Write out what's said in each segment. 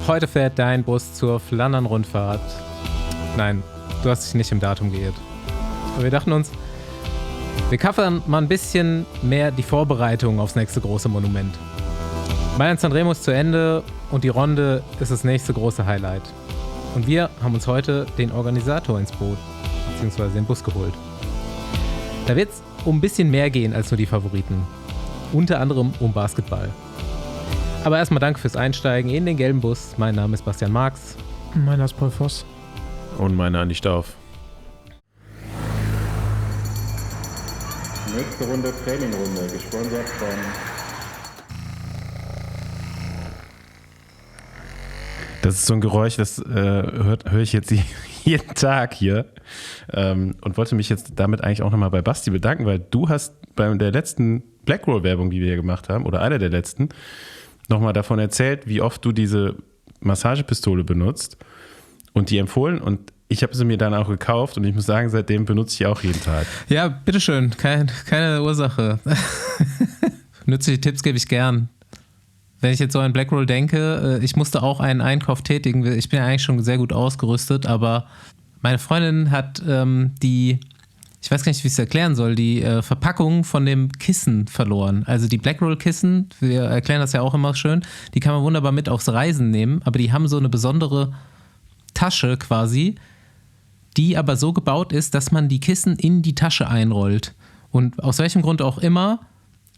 Heute fährt dein Bus zur Flandern-Rundfahrt. Nein, du hast dich nicht im Datum geirrt. Aber wir dachten uns, wir covern mal ein bisschen mehr die Vorbereitung aufs nächste große Monument. Mailand-Sanremo ist zu Ende und die Ronde ist das nächste große Highlight. Und wir haben uns heute den Organisator ins Boot, beziehungsweise den Bus geholt. Da wird es um ein bisschen mehr gehen als nur die Favoriten. Unter anderem um Basketball. Aber erstmal danke fürs Einsteigen in den gelben Bus. Mein Name ist Bastian Marx. Mein Name ist Paul Voss. Und meine Andi Stauf. Nächste Runde Trainingrunde, gesponsert von... Das ist so ein Geräusch, das höre ich jetzt jeden Tag hier. Und wollte mich jetzt damit eigentlich auch nochmal bei Basti bedanken, weil du hast bei der letzten Blackroll-Werbung, die wir hier gemacht haben, oder einer der letzten, nochmal davon erzählt, wie oft du diese Massagepistole benutzt und die empfohlen. Und ich habe sie mir dann auch gekauft und ich muss sagen, seitdem benutze ich die auch jeden Tag. Ja, bitteschön, keine Ursache. Nützliche Tipps gebe ich gern. Wenn ich jetzt so an Blackroll denke, ich musste auch einen Einkauf tätigen. Ich bin ja eigentlich schon sehr gut ausgerüstet, aber meine Freundin hat ich weiß gar nicht, wie ich es erklären soll, die Verpackung von dem Kissen verloren. Also die Blackroll-Kissen, wir erklären das ja auch immer schön, die kann man wunderbar mit aufs Reisen nehmen, aber die haben so eine besondere Tasche quasi, die aber so gebaut ist, dass man die Kissen in die Tasche einrollt. Und aus welchem Grund auch immer,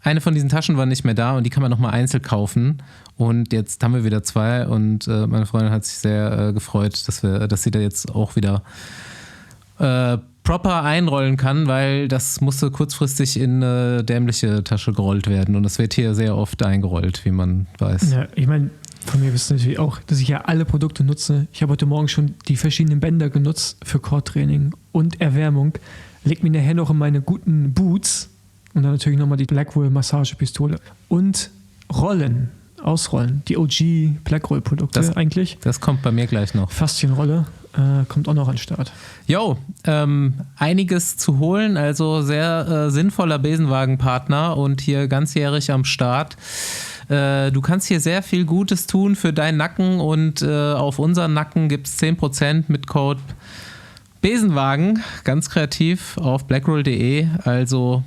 eine von diesen Taschen war nicht mehr da und die kann man nochmal einzeln kaufen. Und jetzt haben wir wieder zwei und meine Freundin hat sich sehr gefreut, dass sie da jetzt auch wieder proper einrollen kann, weil das musste kurzfristig in eine dämliche Tasche gerollt werden. Und das wird hier sehr oft eingerollt, wie man weiß. Ja, ich meine, von mir wisst ihr natürlich auch, dass ich ja alle Produkte nutze. Ich habe heute Morgen schon die verschiedenen Bänder genutzt für Core-Training und Erwärmung. Leg mich nachher noch in meine guten Boots und dann natürlich nochmal die Blackroll-Massagepistole. Und Rollen, ausrollen. Die OG Blackroll-Produkte eigentlich. Das kommt bei mir gleich noch. Faszienrolle kommt auch noch an den Start. Jo, einiges zu holen, also sehr sinnvoller Besenwagen-Partner und hier ganzjährig am Start. Du kannst hier sehr viel Gutes tun für deinen Nacken und auf unseren Nacken gibt es 10% mit Code BESENWAGEN, ganz kreativ auf blackroll.de, also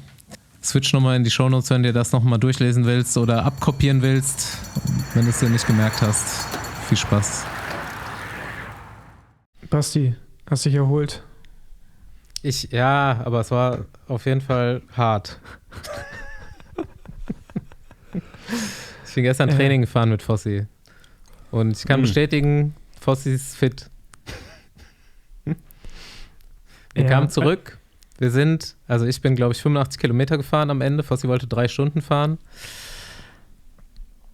switch nochmal in die Shownotes, wenn du das nochmal durchlesen willst oder abkopieren willst, wenn du es dir nicht gemerkt hast. Viel Spaß. Basti, hast dich erholt? Ja, aber es war auf jeden Fall hart. Ich bin gestern Training gefahren mit Fossi. Und ich kann bestätigen, Fossi ist fit. Wir kamen zurück. Ich bin, glaube ich, 85 Kilometer gefahren am Ende. Fossi wollte 3 Stunden fahren.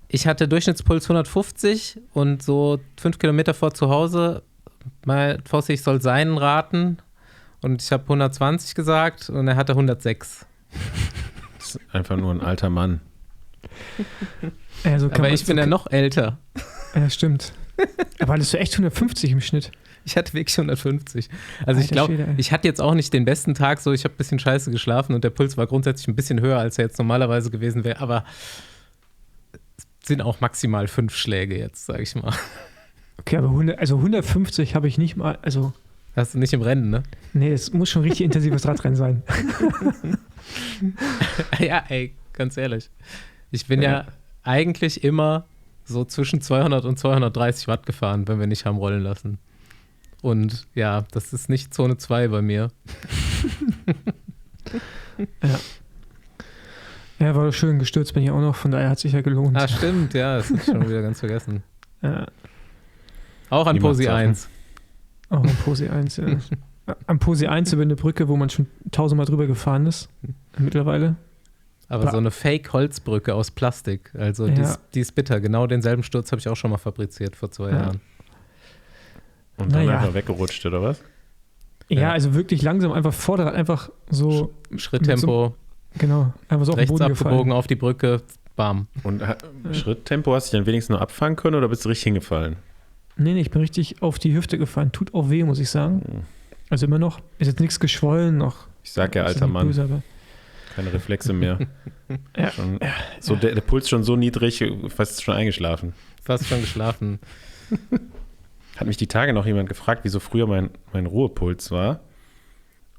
Ich hatte Durchschnittspuls 150 und so 5 Kilometer vor zu Hause Fossi, ich soll seinen raten und ich habe 120 gesagt und er hatte 106. Das ist einfach nur ein alter Mann. Also aber ich bin ja noch älter. Ja, stimmt. Aber hattest du echt 150 im Schnitt? Ich hatte wirklich 150. Also ich glaube, ich hatte jetzt auch nicht den besten Tag, so ich habe ein bisschen scheiße geschlafen und der Puls war grundsätzlich ein bisschen höher, als er jetzt normalerweise gewesen wäre, aber es sind auch maximal 5 Schläge jetzt, sage ich mal. Okay, aber 150 habe ich nicht mal, also... Hast du nicht im Rennen, ne? Nee, es muss schon richtig intensives Radrennen sein. Ja, ey, ganz ehrlich. Ich bin ja eigentlich immer so zwischen 200 und 230 Watt gefahren, wenn wir nicht haben rollen lassen. Und ja, das ist nicht Zone 2 bei mir. Ja. Ja, war schön gestürzt, bin ich auch noch, von daher hat sich ja gelohnt. Ah, stimmt, ja, das hab ich schon wieder ganz vergessen. Ja. Auch an Posi 1. Auch an Posi 1, ja. An Posi 1 über eine Brücke, wo man schon 1000-mal drüber gefahren ist, mittlerweile. Aber so eine Fake-Holzbrücke aus Plastik, also die ist bitter. Genau denselben Sturz habe ich auch schon mal fabriziert vor 2 Jahren. Und dann einfach weggerutscht, oder was? Ja, also wirklich langsam, einfach Vorderrad, einfach so... Schritttempo. Genau, einfach so auf den Boden rechts abgebogen auf die Brücke, bam. Und Schritttempo, hast du dich dann wenigstens nur abfangen können oder bist du richtig hingefallen? Nee, ich bin richtig auf die Hüfte gefallen. Tut auch weh, muss ich sagen. Also immer noch. Ist jetzt nichts geschwollen noch. Ich sag ja, alter Mann. Böse, keine Reflexe mehr. Ja. Der Puls schon so niedrig, fast schon eingeschlafen. Fast schon geschlafen. Hat mich die Tage noch jemand gefragt, wieso früher mein Ruhepuls war.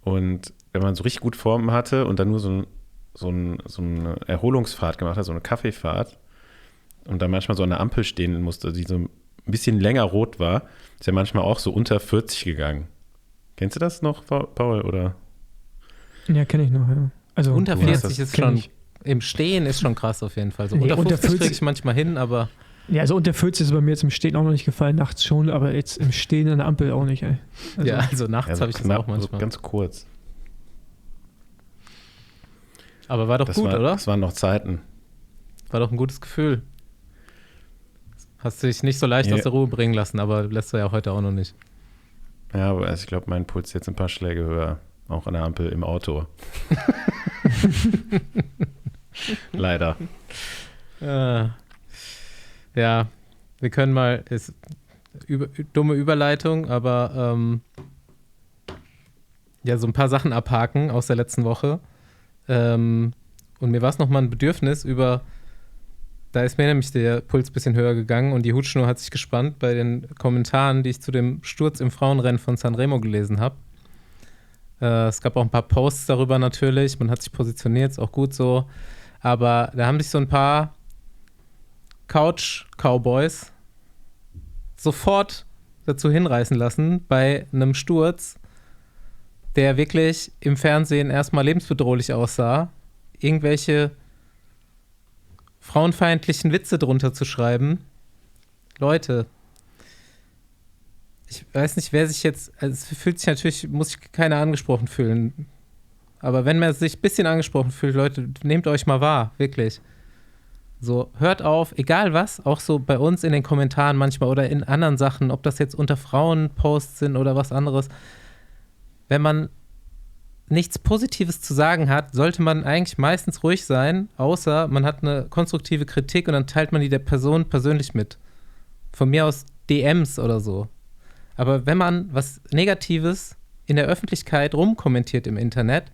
Und wenn man so richtig gut Form hatte und dann nur so eine Erholungsfahrt gemacht hat, so eine Kaffeefahrt und dann manchmal so an der Ampel stehen musste, die so ein bisschen länger rot war, ist ja manchmal auch so unter 40 gegangen. Kennst du das noch, Paul, oder? Ja, kenne ich noch, ja. Also, Unter 40 ist schon, ich. im Stehen ist schon krass auf jeden Fall. So Nee, unter unter 50 kriege 40 ich manchmal hin, aber Ja, also unter 40 ist bei mir jetzt im Stehen auch noch nicht gefallen, nachts schon, aber jetzt im Stehen an der Ampel auch nicht, ey. Also, ja, also nachts habe ich das auch manchmal. So ganz kurz. Aber war doch gut, oder? Das waren noch Zeiten. War doch ein gutes Gefühl. Hast du dich nicht so leicht aus der Ruhe bringen lassen, aber lässt du ja heute auch noch nicht. Ja, aber ich glaube, mein Puls ist jetzt ein paar Schläge höher. Auch an der Ampel im Auto. Leider. Ja, wir können mal, dumme Überleitung, aber ja, so ein paar Sachen abhaken aus der letzten Woche. Und mir war es nochmal ein Bedürfnis da ist mir nämlich der Puls ein bisschen höher gegangen und die Hutschnur hat sich gespannt bei den Kommentaren, die ich zu dem Sturz im Frauenrennen von Sanremo gelesen habe. Es gab auch ein paar Posts darüber natürlich, man hat sich positioniert, ist auch gut so, aber da haben sich so ein paar Couch-Cowboys sofort dazu hinreißen lassen, bei einem Sturz, der wirklich im Fernsehen erstmal lebensbedrohlich aussah, irgendwelche frauenfeindlichen Witze drunter zu schreiben. Leute, ich weiß nicht, wer sich jetzt, also es fühlt sich natürlich, muss sich keiner angesprochen fühlen, aber wenn man sich ein bisschen angesprochen fühlt, Leute, nehmt euch mal wahr, wirklich. So, hört auf, egal was, auch so bei uns in den Kommentaren manchmal oder in anderen Sachen, ob das jetzt unter Frauenposts sind oder was anderes, wenn man nichts Positives zu sagen hat, sollte man eigentlich meistens ruhig sein, außer man hat eine konstruktive Kritik und dann teilt man die der Person persönlich mit. Von mir aus DMs oder so. Aber wenn man was Negatives in der Öffentlichkeit rumkommentiert im Internet,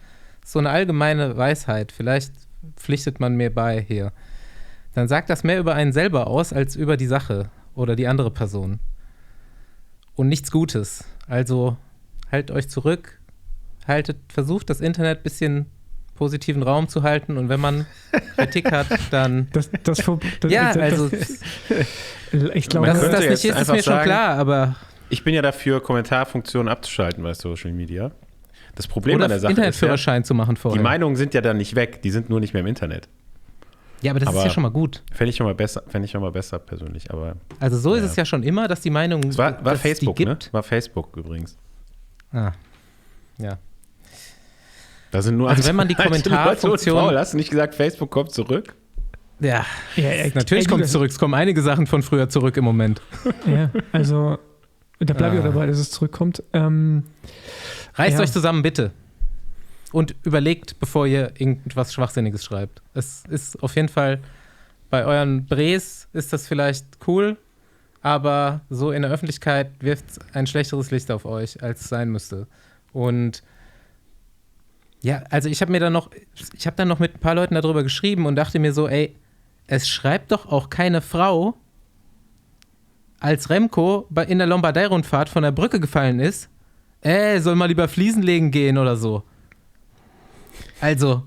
so eine allgemeine Weisheit, vielleicht pflichtet man mir bei hier, dann sagt das mehr über einen selber aus, als über die Sache oder die andere Person. Und nichts Gutes. Also haltet euch zurück, versucht das Internet ein bisschen positiven Raum zu halten und wenn man Kritik hat, dann ja, also ich glaube, dass es das nicht ist mir schon klar, aber ich bin ja dafür, Kommentarfunktionen abzuschalten bei Social Media. Das Problem oder an der Sache Internetführerschein ist zu machen vorher. Die Meinungen sind ja dann nicht weg, die sind nur nicht mehr im Internet. Ja, aber das ist ja schon mal gut. Fände ich schon mal besser persönlich. Aber, also so ist es ja schon immer, dass die Meinungen war Facebook, ne? War Facebook übrigens. Ah, ja. Da sind nur also wenn man die Kommentarfunktion... Paul, hast du nicht gesagt, Facebook kommt zurück? Ja, natürlich kommt es zurück. Es kommen einige Sachen von früher zurück im Moment. Ja, also da bleibe ich auch dabei, dass es zurückkommt. Reißt euch zusammen, bitte. Und überlegt, bevor ihr irgendwas Schwachsinniges schreibt. Es ist auf jeden Fall, bei euren Bres ist das vielleicht cool, aber so in der Öffentlichkeit wirft es ein schlechteres Licht auf euch, als es sein müsste. Und ja, also ich habe dann noch mit ein paar Leuten darüber geschrieben und dachte mir so, ey, es schreibt doch auch keine Frau, als Remco in der Lombardei-Rundfahrt von der Brücke gefallen ist, soll mal lieber Fliesen legen gehen oder so. Also,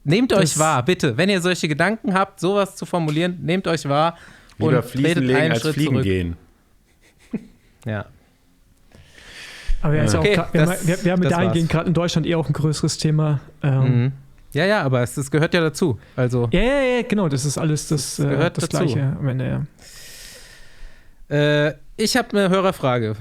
nehmt euch wahr, bitte. Wenn ihr solche Gedanken habt, sowas zu formulieren, nehmt euch wahr lieber und Fliesen legen einen als Schritt fliegen zurück. Gehen. Ja. Aber wir haben mit dahingehend gerade in Deutschland auch ein größeres Thema. Ja, aber es gehört ja dazu. Also, ja, genau, das ist alles das gehört das dazu. Gleiche am Ende, ich habe eine Hörerfrage,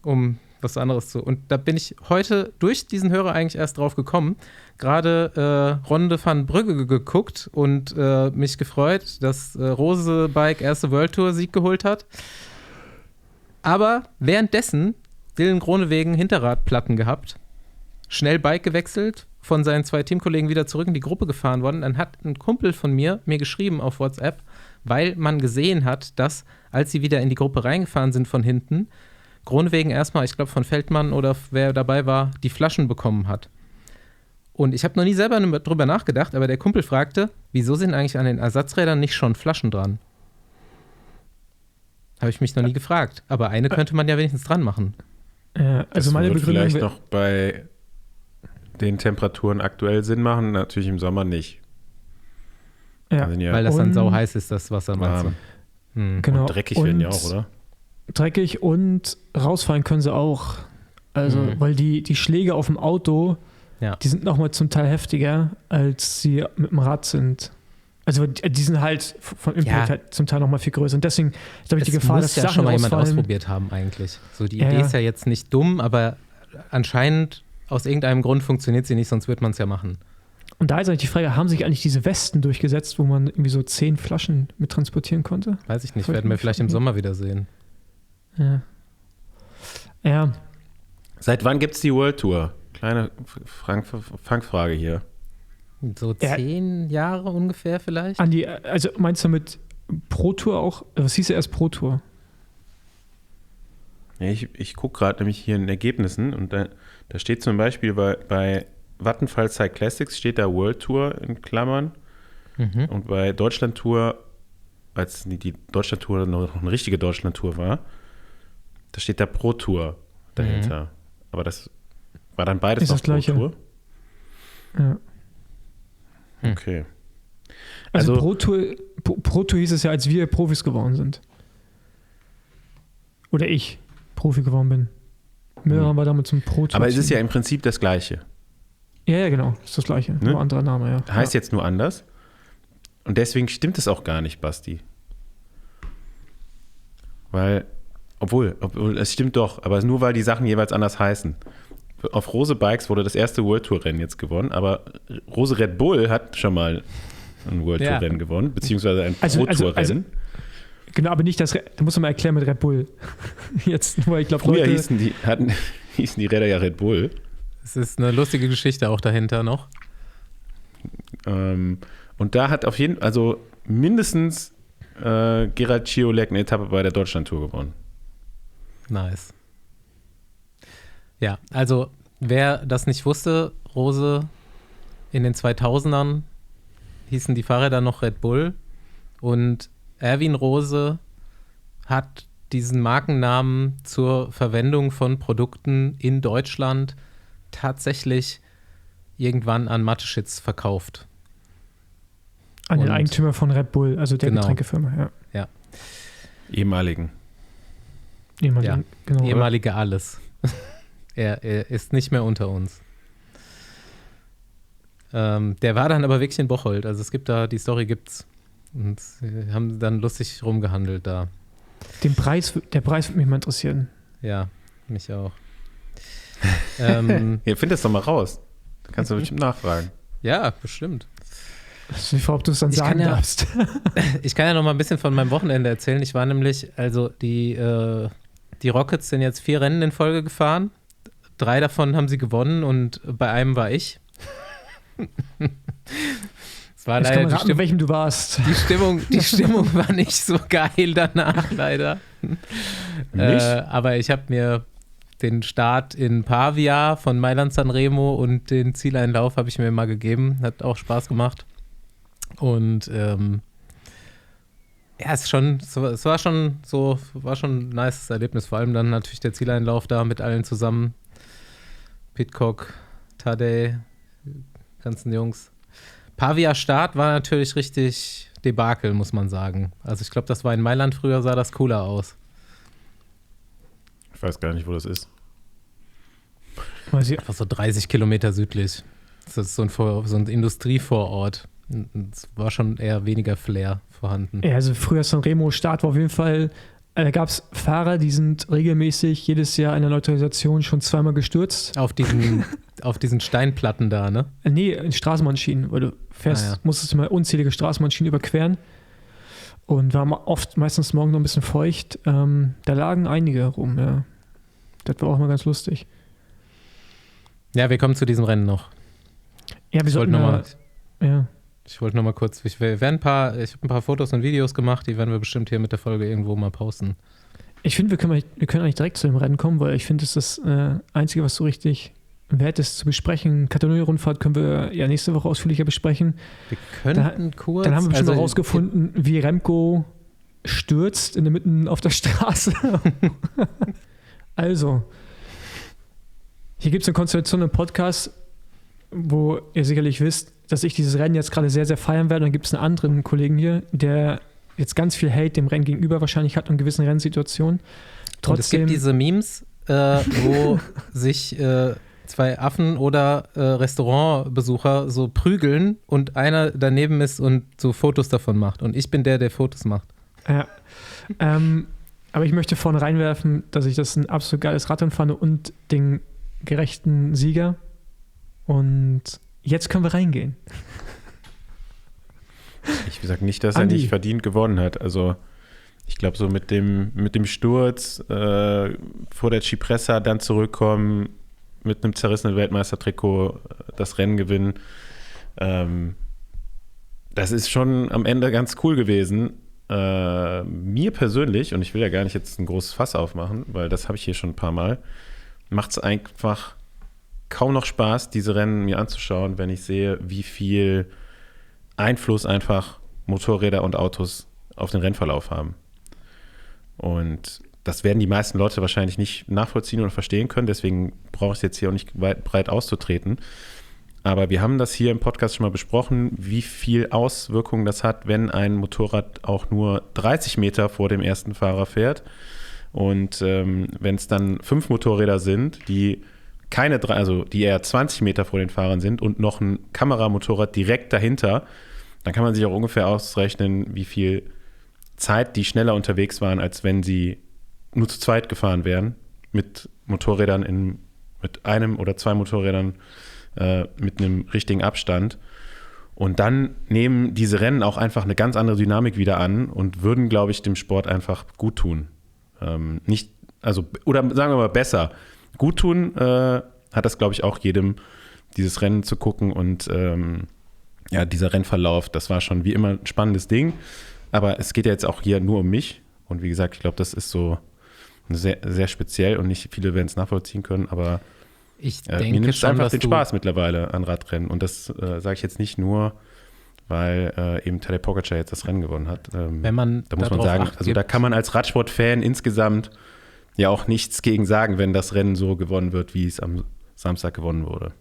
um was anderes zu. Und da bin ich heute durch diesen Hörer eigentlich erst drauf gekommen. Gerade Ronde van Brugge geguckt und mich gefreut, dass Rose Bike erste World Tour Sieg geholt hat. Aber währenddessen Dylan Groenewegen Hinterradplatten gehabt, schnell Bike gewechselt, von seinen 2 Teamkollegen wieder zurück in die Gruppe gefahren worden. Dann hat ein Kumpel von mir geschrieben auf WhatsApp, weil man gesehen hat, dass, als sie wieder in die Gruppe reingefahren sind von hinten, Groenewegen erstmal, ich glaube von Feldmann oder wer dabei war, die Flaschen bekommen hat. Und ich habe noch nie selber drüber nachgedacht, aber der Kumpel fragte, wieso sind eigentlich an den Ersatzrädern nicht schon Flaschen dran? Habe ich mich noch nie gefragt. Aber eine könnte man ja wenigstens dran machen. Also das meine wird Begründung vielleicht noch bei den Temperaturen aktuell Sinn machen, natürlich im Sommer nicht. Ja, weil das dann sau heiß ist, das Wasser. Warm. Genau. Und dreckig werden ja auch, oder? Dreckig und rausfallen können sie auch. Also, weil die Schläge auf dem Auto, die sind nochmal zum Teil heftiger, als sie mit dem Rad sind. Also die sind halt vom Impact halt zum Teil nochmal viel größer. Und deswegen ist, glaube ich, die Gefahr, dass ja Sachen schon mal jemand ausfallen. ausprobiert haben eigentlich. So, die Idee ist ja jetzt nicht dumm, aber anscheinend aus irgendeinem Grund funktioniert sie nicht, sonst wird man es ja machen. Und da ist eigentlich die Frage, haben sich eigentlich diese Westen durchgesetzt, wo man irgendwie so 10 Flaschen mit transportieren konnte? Weiß ich nicht, werden wir vielleicht im Sommer wieder sehen. Ja. Seit wann gibt es die World Tour? Kleine Fangfrage hier. So 10 Jahre ungefähr vielleicht? Andi, also meinst du mit Pro Tour auch? Was hieß ja erst Pro Tour? Ja, ich gucke gerade nämlich hier in den Ergebnissen und da steht zum Beispiel bei Vattenfall Cycle Classics steht da World Tour in Klammern und bei Deutschland Tour, als die Deutschland Tour noch eine richtige Deutschland Tour war, da steht da Pro Tour dahinter. Aber das war dann beides noch Pro Tour? Ja. Okay. Also Pro Tour hieß es ja, als wir Profis geworden sind. Oder ich Profi geworden bin. Metern war damit zum Pro Tour. Aber es ist ja im Prinzip das Gleiche. Ja, genau. Ist das Gleiche. Nur anderer Name, ja. Heißt jetzt nur anders. Und deswegen stimmt es auch gar nicht, Basti. Weil, obwohl, es stimmt doch, aber nur weil die Sachen jeweils anders heißen. Auf Rose Bikes wurde das erste World Tour Rennen jetzt gewonnen, aber Rose Red Bull hat schon mal ein World Tour Rennen gewonnen, beziehungsweise ein Pro Tour Rennen. Genau, aber nicht das, da muss man mal erklären mit Red Bull. Jetzt, weil ich glaube, früher hießen die Räder ja Red Bull. Es ist eine lustige Geschichte auch dahinter noch. Und da hat auf jeden Fall, also mindestens Gerald Ciolek eine Etappe bei der Deutschland-Tour gewonnen. Nice. Ja, also wer das nicht wusste, Rose in den 2000ern hießen die Fahrräder noch Red Bull und Erwin Rose hat diesen Markennamen zur Verwendung von Produkten in Deutschland tatsächlich irgendwann an Mateschitz verkauft. An den Eigentümer von Red Bull, also der Getränkefirma, ja. Ehemalige alles. Er ist nicht mehr unter uns. Der war dann aber wirklich in Bocholt. Also es gibt da, die Story gibt's. Und sie haben dann lustig rumgehandelt da. Der Preis würde mich mal interessieren. Ja, mich auch. Ja, find das doch mal raus. Da kannst du bestimmt nachfragen. Ja, bestimmt. Ich weiß nicht, ob du es dann sagen darfst. Ich kann ja noch mal ein bisschen von meinem Wochenende erzählen. Ich war nämlich, also die Rockets sind jetzt 4 Rennen in Folge gefahren. 3 davon haben sie gewonnen und bei einem war ich. Es war leider kann man raten, welchem du warst. Die Stimmung war nicht so geil danach, leider. Aber ich habe mir den Start in Pavia von Mailand Sanremo und den Zieleinlauf habe ich mir mal gegeben. Hat auch Spaß gemacht. Und es war schon ein nices Erlebnis. Vor allem dann natürlich der Zieleinlauf da mit allen zusammen. Pidcock, Tadej, ganzen Jungs. Pavia Start war natürlich richtig Debakel, muss man sagen. Also ich glaube, das war in Mailand früher, sah das cooler aus. Ich weiß gar nicht, wo das ist. Einfach so 30 Kilometer südlich. Das ist so ein Industrievorort. Es war schon eher weniger Flair vorhanden. Ja, also früher Sanremo Start war auf jeden Fall, da gab es Fahrer, die sind regelmäßig jedes Jahr in der Neutralisation schon 2-mal gestürzt. Auf diesen Steinplatten da, ne? Nee, in Straßenbahnschienen, weil du fährst, musstest du mal unzählige Straßenbahnschienen überqueren und war meistens morgen noch ein bisschen feucht. Da lagen einige rum, ja. Das war auch mal ganz lustig. Ja, wir kommen zu diesem Rennen noch. Ja, wir sollten mal. Ja. Ich wollte noch mal kurz, ich habe ein paar Fotos und Videos gemacht, die werden wir bestimmt hier mit der Folge irgendwo mal posten. Ich finde, wir können eigentlich direkt zu dem Rennen kommen, weil ich finde, das ist das Einzige, was so richtig wert ist zu besprechen. Flandern-Rundfahrt können wir ja nächste Woche ausführlicher besprechen. Wir könnten kurz. Dann haben wir bestimmt rausgefunden, wie Remco stürzt in der Mitte auf der Straße. Also, hier gibt es eine Konstellation im Podcast, wo ihr sicherlich wisst, dass ich dieses Rennen jetzt gerade sehr, sehr feiern werde. Und dann gibt es einen anderen Kollegen hier, der jetzt ganz viel Hate dem Rennen gegenüber wahrscheinlich hat in gewissen Rennsituationen. Und es gibt diese Memes, wo sich zwei Affen oder Restaurantbesucher so prügeln und einer daneben ist und so Fotos davon macht. Und ich bin der Fotos macht. Ja. Aber ich möchte vorne reinwerfen, dass ich das ein absolut geiles Radrennen fand und den gerechten Sieger. Und jetzt können wir reingehen. Ich sage nicht, dass Andi. er nicht verdient gewonnen hat. Also ich glaube, so mit dem Sturz vor der Cipressa dann zurückkommen, mit einem zerrissenen Weltmeistertrikot das Rennen gewinnen, das ist schon am Ende ganz cool gewesen. Mir persönlich, und ich will ja gar nicht jetzt ein großes Fass aufmachen, weil das habe ich hier schon ein paar Mal, macht es einfach kaum noch Spaß, diese Rennen mir anzuschauen, wenn ich sehe, wie viel Einfluss einfach Motorräder und Autos auf den Rennverlauf haben. Und das werden die meisten Leute wahrscheinlich nicht nachvollziehen oder verstehen können, deswegen brauche ich es jetzt hier auch nicht breit auszutreten. Aber wir haben das hier im Podcast schon mal besprochen, wie viel Auswirkungen das hat, wenn ein Motorrad auch nur 30 Meter vor dem ersten Fahrer fährt. Und wenn es dann 5 Motorräder sind, die die eher 20 Meter vor den Fahrern sind und noch ein Kameramotorrad direkt dahinter, dann kann man sich auch ungefähr ausrechnen, wie viel Zeit die schneller unterwegs waren, als wenn sie nur zu zweit gefahren wären, mit Motorrädern mit einem oder 2 Motorrädern mit einem richtigen Abstand. Und dann nehmen diese Rennen auch einfach eine ganz andere Dynamik wieder an und würden, glaube ich, dem Sport einfach gut tun. Oder sagen wir mal besser. Gut tun hat das, glaube ich, auch jedem, dieses Rennen zu gucken. Und dieser Rennverlauf, das war schon wie immer ein spannendes Ding. Aber es geht ja jetzt auch hier nur um mich. Und wie gesagt, ich glaube, das ist so sehr, sehr speziell und nicht viele werden es nachvollziehen können. Aber ich mir denke nimmt es schon, einfach dass den Spaß mittlerweile an Radrennen. Und das sage ich jetzt nicht nur, weil eben Tadej Pogačar jetzt das Rennen gewonnen hat. Wenn man da muss man sagen, also da kann man als Radsportfan insgesamt ja auch nichts gegen sagen, wenn das Rennen so gewonnen wird, wie es am Samstag gewonnen wurde.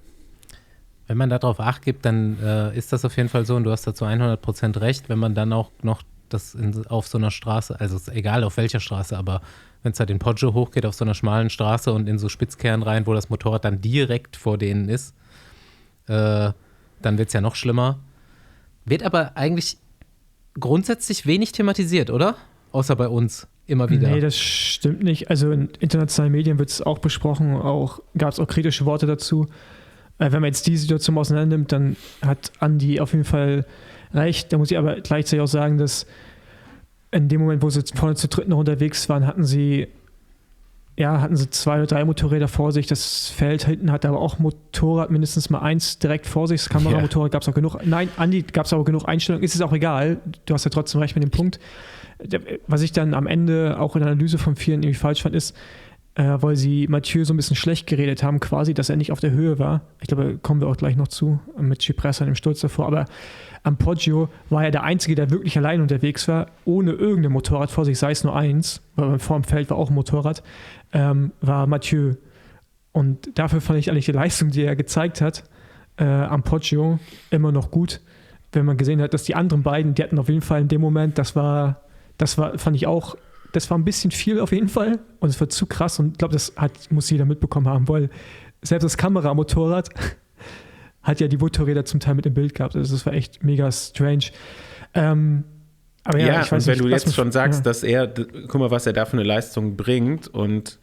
Wenn man darauf Acht gibt, dann ist das auf jeden Fall so und du hast dazu 100% recht, wenn man dann auch noch das auf so einer Straße, also ist egal auf welcher Straße, aber wenn es halt den Poggio hochgeht auf so einer schmalen Straße und in so Spitzkehren rein, wo das Motorrad dann direkt vor denen ist, dann wird es ja noch schlimmer. Wird aber eigentlich grundsätzlich wenig thematisiert, oder? Außer bei uns immer wieder. Nee, das stimmt nicht. Also in internationalen Medien wird es auch besprochen, gab es auch kritische Worte dazu. Wenn man jetzt die Situation auseinander nimmt, dann hat Andi auf jeden Fall recht. Da muss ich aber gleichzeitig auch sagen, dass in dem Moment, wo sie vorne zu dritt noch unterwegs waren, hatten sie 2 oder 3 Motorräder vor sich. Das Feld hinten hatte aber auch Motorrad, mindestens mal 1 direkt vor sich. Das Kameramotorrad gab es auch genug. Nein, Andi, gab es aber genug Einstellungen. Ist es auch egal. Du hast ja trotzdem recht mit dem Punkt. Was ich dann am Ende auch in der Analyse von vielen irgendwie falsch fand, ist, weil sie Mathieu so ein bisschen schlecht geredet haben, quasi, dass er nicht auf der Höhe war. Ich glaube, kommen wir auch gleich noch zu, mit Cipressa im Sturz davor. Aber am Poggio war er der Einzige, der wirklich allein unterwegs war, ohne irgendein Motorrad vor sich, sei es nur eins, weil vor dem Feld war auch ein Motorrad, war Mathieu. Und dafür fand ich eigentlich die Leistung, die er gezeigt hat, am Poggio immer noch gut. Wenn man gesehen hat, dass die anderen beiden, die hatten auf jeden Fall in dem Moment, das war, fand ich auch, das war ein bisschen viel auf jeden Fall und es war zu krass und ich glaube, muss jeder mitbekommen haben, weil selbst das Kameramotorrad hat ja die Motorräder zum Teil mit im Bild gehabt. Also das war echt mega strange. Aber ja, ich weiß und wenn nicht, du jetzt schon sagst, dass guck mal, was er da für eine Leistung bringt und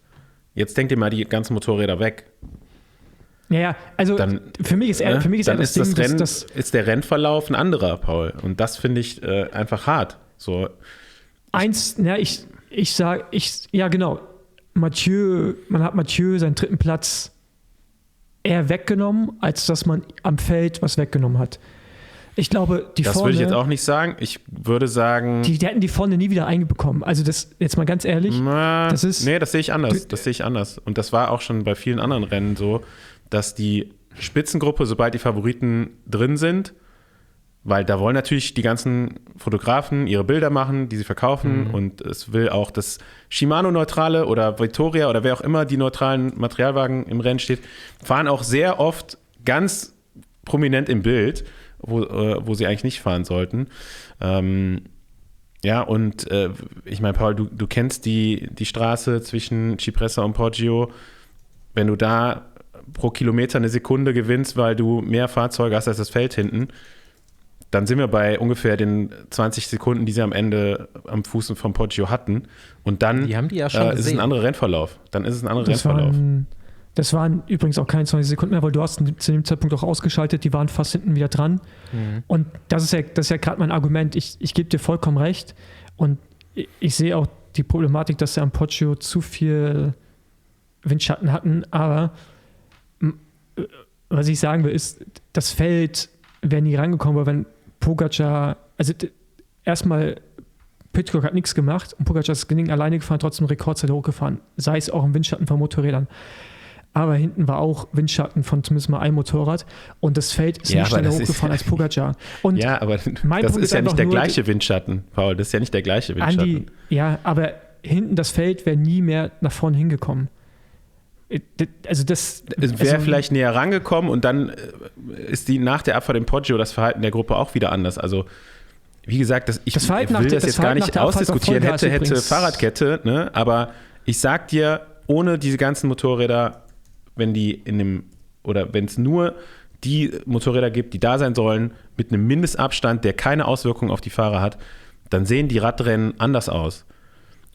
jetzt denk dir mal die ganzen Motorräder weg. Ja, also dann, für mich ist dann das Ding, ist der Rennverlauf ein anderer, Paul. Und das finde ich einfach hart. So. Genau. Man hat Mathieu seinen 3. Platz eher weggenommen, als dass man am Feld was weggenommen hat. Ich glaube, das würde ich jetzt auch nicht sagen. Ich würde sagen, die hätten die vorne nie wieder einbekommen. Also das, jetzt mal ganz ehrlich. Das sehe ich anders. Und das war auch schon bei vielen anderen Rennen so, dass die Spitzengruppe, sobald die Favoriten drin sind, Weil da wollen natürlich die ganzen Fotografen ihre Bilder machen, die sie verkaufen. Und es will auch das Shimano-Neutrale oder Vittoria oder wer auch immer die neutralen Materialwagen im Rennen steht, fahren auch sehr oft ganz prominent im Bild, wo sie eigentlich nicht fahren sollten. Ich meine, Paul, du kennst die Straße zwischen Cipressa und Poggio. Wenn du da pro Kilometer eine Sekunde gewinnst, weil du mehr Fahrzeuge hast als das Feld hinten, dann sind wir bei ungefähr den 20 Sekunden, die sie am Ende am Fuß vom Poggio hatten. Und dann die haben die ja schon ist es ein anderer Rennverlauf. Das waren übrigens auch keine 20 Sekunden mehr, weil du hast zu dem Zeitpunkt auch ausgeschaltet, die waren fast hinten wieder dran. Und das ist ja gerade mein Argument. Ich gebe dir vollkommen recht. Und ich sehe auch die Problematik, dass sie am Poggio zu viel Windschatten hatten. Aber was ich sagen will, ist, das Feld wäre nie reingekommen, weil wenn Pogacar, also erstmal Pidcock hat nichts gemacht und Pogacar ist das Ding alleine gefahren, trotzdem Rekordzeit hochgefahren. Sei es auch im Windschatten von Motorrädern. Aber hinten war auch Windschatten von zumindest mal einem Motorrad und das Feld ist nicht schneller hochgefahren als Pogacar. Und ja, aber das ist ja nicht der gleiche Windschatten, Paul. Das ist ja nicht der gleiche Windschatten. Andi, ja, aber hinten das Feld wäre nie mehr nach vorne hingekommen. Es wäre vielleicht näher rangekommen und dann ist nach der Abfahrt im Poggio das Verhalten der Gruppe auch wieder anders. Also wie gesagt, ich will das jetzt gar nicht ausdiskutieren, hätte Fahrradkette, ne? Aber ich sag dir, ohne diese ganzen Motorräder, wenn es nur die Motorräder gibt, die da sein sollen, mit einem Mindestabstand, der keine Auswirkungen auf die Fahrer hat, dann sehen die Radrennen anders aus.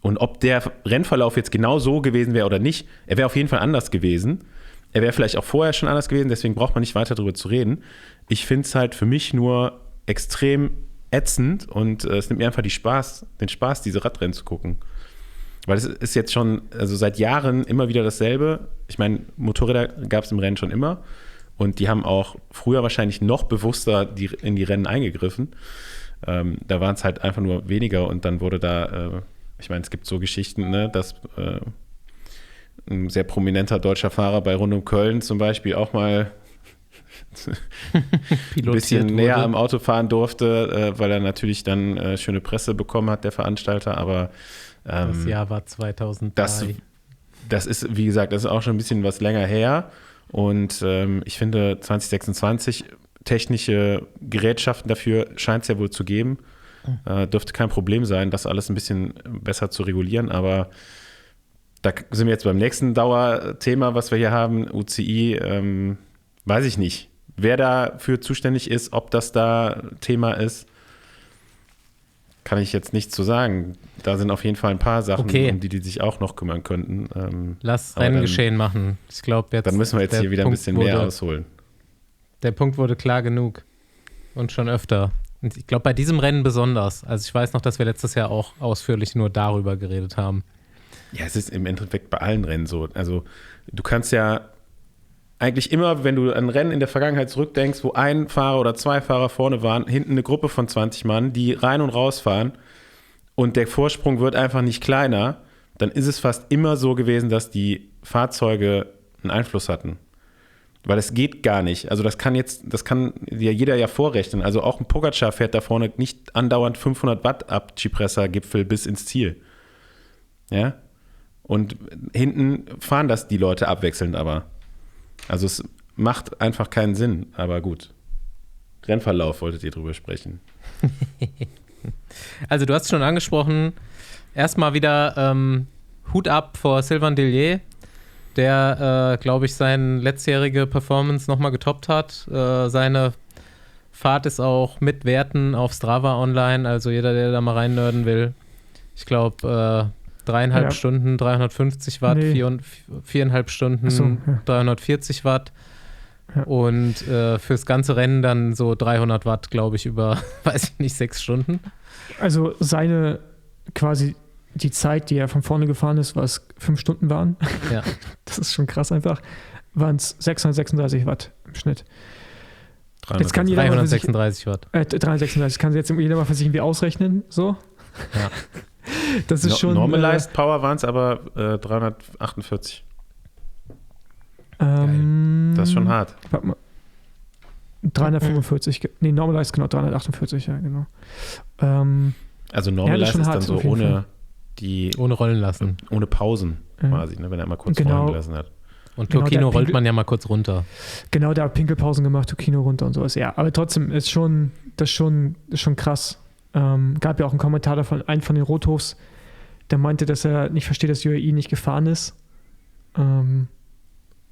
Und ob der Rennverlauf jetzt genau so gewesen wäre oder nicht, er wäre auf jeden Fall anders gewesen. Er wäre vielleicht auch vorher schon anders gewesen, deswegen braucht man nicht weiter darüber zu reden. Ich finde es halt für mich nur extrem ätzend und es nimmt mir einfach den Spaß, diese Radrennen zu gucken. Weil es ist jetzt schon, also seit Jahren immer wieder dasselbe. Ich meine, Motorräder gab es im Rennen schon immer und die haben auch früher wahrscheinlich noch bewusster in die Rennen eingegriffen. Da waren es halt einfach nur weniger und dann wurde da, ich meine, es gibt so Geschichten, ne, dass ein sehr prominenter deutscher Fahrer bei Rund um Köln zum Beispiel auch mal ein bisschen näher am Auto fahren durfte, weil er natürlich dann schöne Presse bekommen hat, der Veranstalter, aber das Jahr war 2003. Das ist, wie gesagt, das ist auch schon ein bisschen was länger her und ich finde 2026 technische Gerätschaften dafür scheint es ja wohl zu geben. Dürfte kein Problem sein, das alles ein bisschen besser zu regulieren, aber da sind wir jetzt beim nächsten Dauerthema, was wir hier haben, UCI, weiß ich nicht, wer dafür zuständig ist, ob das da Thema ist, kann ich jetzt nicht zu sagen. Da sind auf jeden Fall ein paar Sachen, um die sich auch noch kümmern könnten. Lass Renngeschehen machen. Ich glaube jetzt. Dann müssen wir jetzt hier wieder ein bisschen mehr ausholen. Der Punkt wurde klar genug und schon öfter. Und ich glaube, bei diesem Rennen besonders. Also ich weiß noch, dass wir letztes Jahr auch ausführlich nur darüber geredet haben. Ja, es ist im Endeffekt bei allen Rennen so. Also du kannst ja eigentlich immer, wenn du an Rennen in der Vergangenheit zurückdenkst, wo ein Fahrer oder zwei Fahrer vorne waren, hinten eine Gruppe von 20 Mann, die rein und raus fahren und der Vorsprung wird einfach nicht kleiner, dann ist es fast immer so gewesen, dass die Fahrzeuge einen Einfluss hatten. Weil es geht gar nicht. Also das kann ja jeder ja vorrechnen. Also auch ein Pogacar fährt da vorne nicht andauernd 500 Watt ab Cipressa-Gipfel bis ins Ziel. Ja? Und hinten fahren das die Leute abwechselnd aber. Also es macht einfach keinen Sinn, aber gut. Rennverlauf wolltet ihr drüber sprechen. Also du hast es schon angesprochen, erstmal wieder Hut ab vor Sylvain Dillier, der, glaube ich, seine letztjährige Performance nochmal getoppt hat. Seine Fahrt ist auch mit Werten auf Strava online, also jeder, der da mal reinnörden will. Ich glaube, 3,5 Stunden, 350 Watt, 4,5 Stunden, 340 Watt. Ja. Und fürs ganze Rennen dann so 300 Watt, glaube ich, über, weiß ich nicht, 6 Stunden. Also seine quasi die Zeit, die er von vorne gefahren ist, was 5 Stunden waren. Ja. Das ist schon krass einfach. Waren es 636 Watt im Schnitt. 336 Watt. 336. Kann jetzt jeder mal für sich irgendwie ausrechnen, so? Ja. Das ist schon. Normalized Power waren es aber 348. Das ist schon hart. Warte mal. 345, Normalized, genau, 348, ja, genau. Also Normalized ist dann so ohne Rollen lassen. Ohne Pausen quasi, ne, wenn er mal kurz rollen gelassen hat. Und Tokino rollt man ja mal kurz runter. Genau, der hat Pinkelpausen gemacht, Tokino runter und sowas. Ja, aber trotzdem ist schon krass. Gab ja auch einen Kommentar davon, einen von den Rothofs, der meinte, dass er nicht versteht, dass UAE nicht gefahren ist.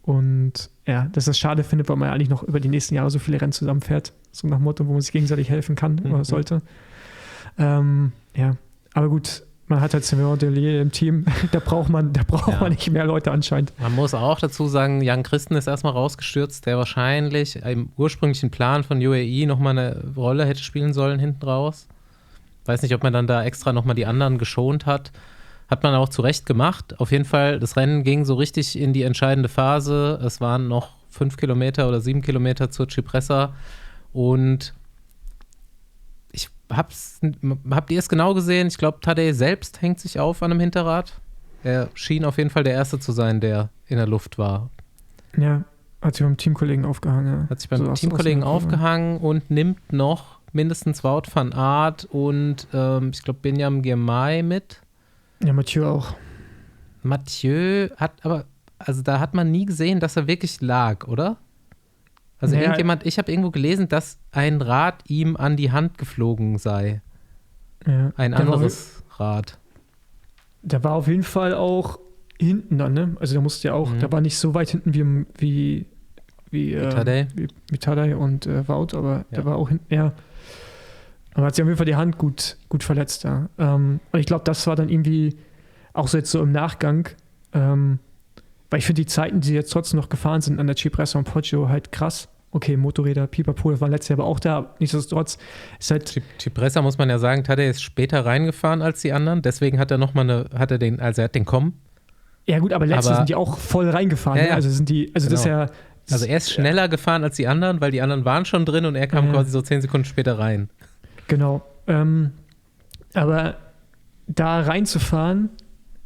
Und ja, dass er es schade findet, weil man ja eigentlich noch über die nächsten Jahre so viele Rennen zusammenfährt. So nach dem Motto, wo man sich gegenseitig helfen kann oder sollte. Ja, aber gut, man hat halt Sylvain Dellier im Team, da braucht man nicht mehr Leute anscheinend. Man muss auch dazu sagen, Jan Christen ist erstmal rausgestürzt, der wahrscheinlich im ursprünglichen Plan von UAE nochmal eine Rolle hätte spielen sollen hinten raus. Weiß nicht, ob man dann da extra nochmal die anderen geschont hat. Hat man auch zu Recht gemacht. Auf jeden Fall, das Rennen ging so richtig in die entscheidende Phase. Es waren noch 5 Kilometer oder 7 Kilometer zur Cipressa und habt ihr es genau gesehen? Ich glaube, Tadej selbst hängt sich auf an einem Hinterrad. Er schien auf jeden Fall der Erste zu sein, der in der Luft war. Ja, hat sich beim Teamkollegen aufgehangen. Hat sich beim Teamkollegen aufgehangen und nimmt noch mindestens Wout van Aert und ich glaube Benjamin Girmay mit. Ja, Mathieu auch. Mathieu hat aber, also da hat man nie gesehen, dass er wirklich lag, oder? Also ich habe irgendwo gelesen, dass ein Rad ihm an die Hand geflogen sei. Ja, ein anderes Rad. Der war auf jeden Fall auch hinten dann, ne? Also der musste ja auch, der war nicht so weit hinten wie Tadej und Wout, aber der war auch hinten, ja. Aber hat sich auf jeden Fall die Hand gut verletzt, ja. Und ich glaube, das war dann irgendwie auch so jetzt so im Nachgang, weil ich finde die Zeiten, die jetzt trotzdem noch gefahren sind an der Cipressa und Poggio, halt krass. Okay, Motorräder, Pipapo, das war letztes Jahr aber auch da. Nichtsdestotrotz ist halt... Cipressa muss man ja sagen, Tadej ist später reingefahren als die anderen. Deswegen hat er er hat den Kommen. Ja gut, aber letztes sind die auch voll reingefahren. Ja, ne? Also sind die, also genau. Das ist ja... Also er ist schneller gefahren als die anderen, weil die anderen waren schon drin und er kam quasi so 10 Sekunden später rein. Genau. Aber da reinzufahren,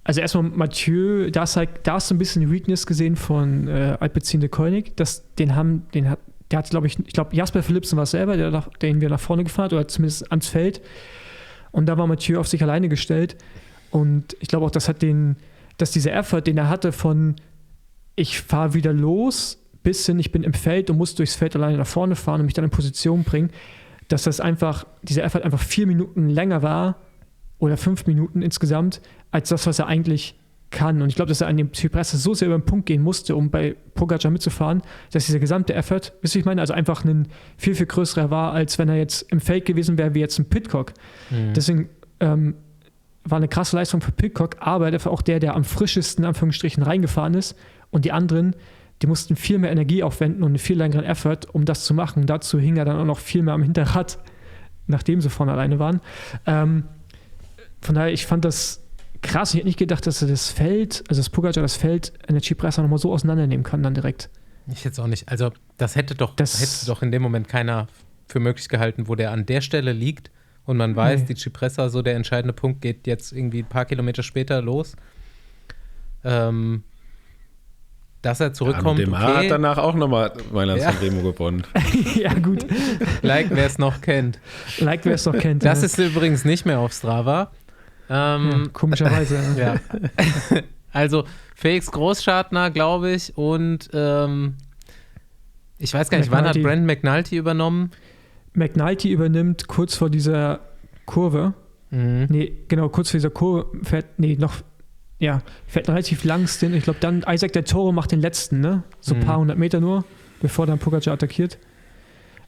also erstmal Mathieu, da hast du ein bisschen Weakness gesehen von Alpecin de Koenig. Der hat, glaube ich, Jasper Philipsen war es selber, den wir nach vorne gefahren hat, oder zumindest ans Feld. Und da war Mathieu auf sich alleine gestellt. Und ich glaube auch, dass dieser Effort, den er hatte von ich fahre wieder los, bis hin, ich bin im Feld und muss durchs Feld alleine nach vorne fahren und mich dann in Position bringen, dass dieser Effort einfach 4 Minuten länger war oder 5 Minuten insgesamt, als das, was er eigentlich kann. Und ich glaube, dass er an dem Cipressa so sehr über den Punkt gehen musste, um bei Pogacar mitzufahren, dass dieser gesamte Effort, wisst ihr, ich meine, also einfach ein viel, viel größerer war, als wenn er jetzt im Feld gewesen wäre, wie jetzt ein Pidcock. Deswegen war eine krasse Leistung für Pidcock, aber der war auch der am frischesten, in Anführungsstrichen, reingefahren ist. Und die anderen, die mussten viel mehr Energie aufwenden und einen viel längeren Effort, um das zu machen. Dazu hing er dann auch noch viel mehr am Hinterrad, nachdem sie vorne alleine waren. Von daher, ich fand das krass. Ich hätte nicht gedacht, dass er das Pogacar das Feld in der Cipressa nochmal so auseinandernehmen kann dann direkt. Ich jetzt auch nicht. Also das hätte doch in dem Moment keiner für möglich gehalten, wo der an der Stelle liegt und man weiß, die Cipressa, so der entscheidende Punkt, geht jetzt irgendwie ein paar Kilometer später los. Dass er zurückkommt, dem hat danach auch nochmal Mailand-San Remo gewonnen. Ja, gut. Like, wer es noch kennt. Das ist übrigens nicht mehr auf Strava. Komischerweise. Ja. Also Felix Großschartner, glaube ich, und ich weiß gar nicht, wann hat Brandon McNulty übernommen? McNulty übernimmt kurz vor dieser Kurve. Kurz vor dieser Kurve fährt einen relativ langen Stint. Ich glaube, dann Isaac del Toro macht den letzten, ne? So ein paar 100 Meter nur, bevor dann Pogacar attackiert.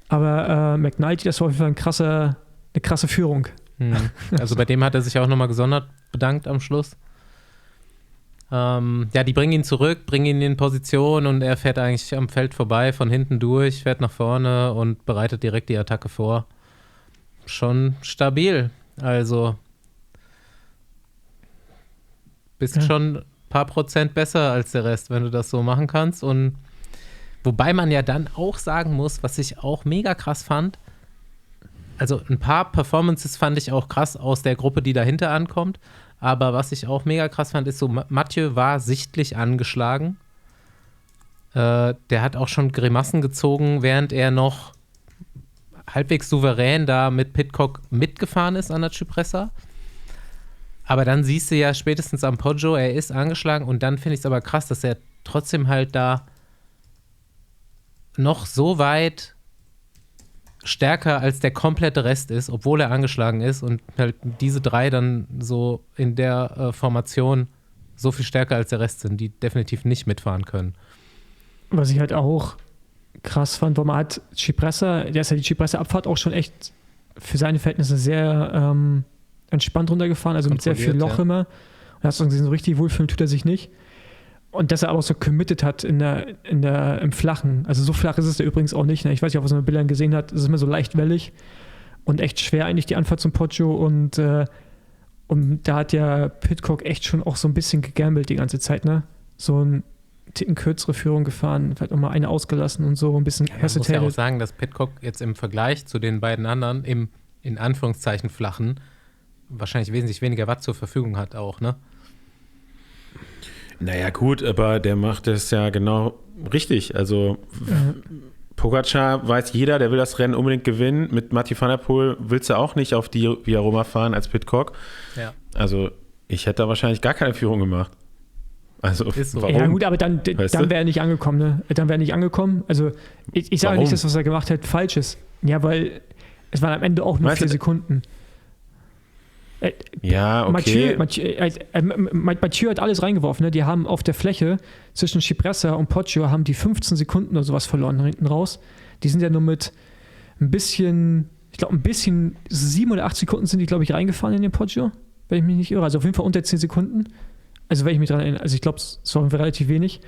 Aber McNulty, das war auf jeden Fall eine krasse Führung. Also bei dem hat er sich auch nochmal gesondert bedankt am Schluss. Die bringen ihn zurück, bringen ihn in Position und er fährt eigentlich am Feld vorbei, von hinten durch, fährt nach vorne und bereitet direkt die Attacke vor. Schon stabil. Also bist schon ein paar Prozent besser als der Rest, wenn du das so machen kannst. Und wobei man ja dann auch sagen muss, was ich auch mega krass fand, also ein paar Performances fand ich auch krass aus der Gruppe, die dahinter ankommt, aber was ich auch mega krass fand, ist so, Mathieu war sichtlich angeschlagen. Der hat auch schon Grimassen gezogen, während er noch halbwegs souverän da mit Pidcock mitgefahren ist an der Cipressa. Aber dann siehst du ja spätestens am Poggio, er ist angeschlagen und dann finde ich es aber krass, dass er trotzdem halt da noch so weit stärker als der komplette Rest ist, obwohl er angeschlagen ist und halt diese 3 dann so in der Formation so viel stärker als der Rest sind, die definitiv nicht mitfahren können. Was ich halt auch krass fand, weil man hat Cipressa, der ist ja die Cipressa-Abfahrt auch schon echt für seine Verhältnisse sehr entspannt runtergefahren, also mit sehr viel Loch immer. Und hast du gesehen, so richtig wohlfühlen tut er sich nicht. Und dass er aber auch so committed hat im Flachen. Also so flach ist es da übrigens auch nicht. Ne? Ich weiß nicht, ob man es in den Bildern gesehen hat. Es ist immer so leicht wellig und echt schwer eigentlich die Anfahrt zum Poggio. Und da hat ja Pidcock echt schon auch so ein bisschen gegambelt die ganze Zeit. Ne? So ein Ticken kürzere Führung gefahren, vielleicht auch mal eine ausgelassen und so ein bisschen hesitated. Man muss ja auch sagen, dass Pidcock jetzt im Vergleich zu den beiden anderen im, in Anführungszeichen, flachen wahrscheinlich wesentlich weniger Watt zur Verfügung hat auch, ne? Naja, gut, aber der macht das ja genau richtig. Also Pogačar weiß jeder, der will das Rennen unbedingt gewinnen. Mit Mathieu van der Poel willst du auch nicht auf die Via Roma fahren als Pidcock. Ja. Also ich hätte da wahrscheinlich gar keine Führung gemacht. Also ist so. Warum? Ja gut, aber dann wäre er nicht angekommen, ne? Dann wäre er nicht angekommen. Also ich sage nicht, dass was er gemacht hat falsch ist. Ja, weil es waren am Ende auch nur 4 Sekunden. Ja, okay. Mathieu hat alles reingeworfen. Ne? Die haben auf der Fläche zwischen Cipressa und Poggio haben die 15 Sekunden oder sowas verloren hinten raus. Die sind ja nur mit ein bisschen 7 oder 8 Sekunden sind die, glaube ich, reingefahren in den Poggio, wenn ich mich nicht irre. Also auf jeden Fall unter 10 Sekunden. Also wenn ich mich dran erinnere. Also ich glaube, es war relativ wenig.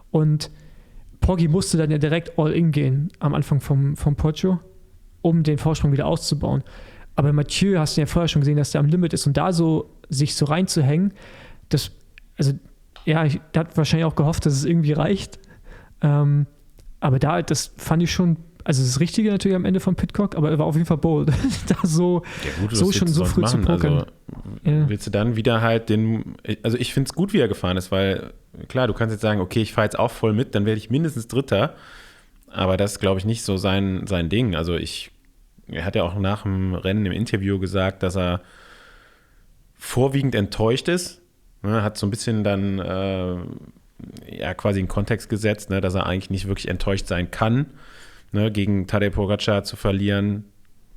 Und Poggi musste dann ja direkt all-in gehen am Anfang vom Poggio, um den Vorsprung wieder auszubauen. Aber Mathieu hast du ja vorher schon gesehen, dass der am Limit ist und da so sich so reinzuhängen, der hat wahrscheinlich auch gehofft, dass es irgendwie reicht. Aber das fand ich schon, also das Richtige natürlich am Ende von Pidcock, aber er war auf jeden Fall bold, da so schon so früh zu pokern. Also, willst du dann wieder halt also ich finde es gut, wie er gefahren ist, weil klar, du kannst jetzt sagen, okay, ich fahre jetzt auch voll mit, dann werde ich mindestens Dritter, aber das ist, glaube ich, nicht so sein Ding. Also er hat ja auch nach dem Rennen im Interview gesagt, dass er vorwiegend enttäuscht ist. Ne, hat so ein bisschen dann quasi in Kontext gesetzt, ne, dass er eigentlich nicht wirklich enttäuscht sein kann, ne, gegen Tadej Pogačar zu verlieren.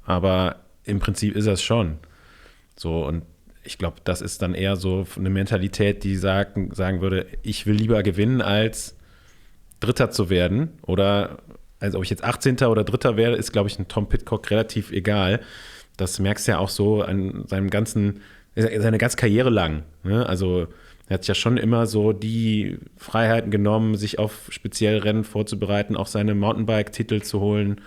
Aber im Prinzip ist er es schon. So, und ich glaube, das ist dann eher so eine Mentalität, die sagen würde, ich will lieber gewinnen, als Dritter zu werden. Oder also ob ich jetzt 18. oder Dritter werde, ist, glaube ich, ein Tom Pidcock relativ egal. Das merkst du ja auch so an seine ganze Karriere lang. Ne? Also er hat ja schon immer so die Freiheiten genommen, sich auf spezielle Rennen vorzubereiten, auch seine Mountainbike-Titel zu holen.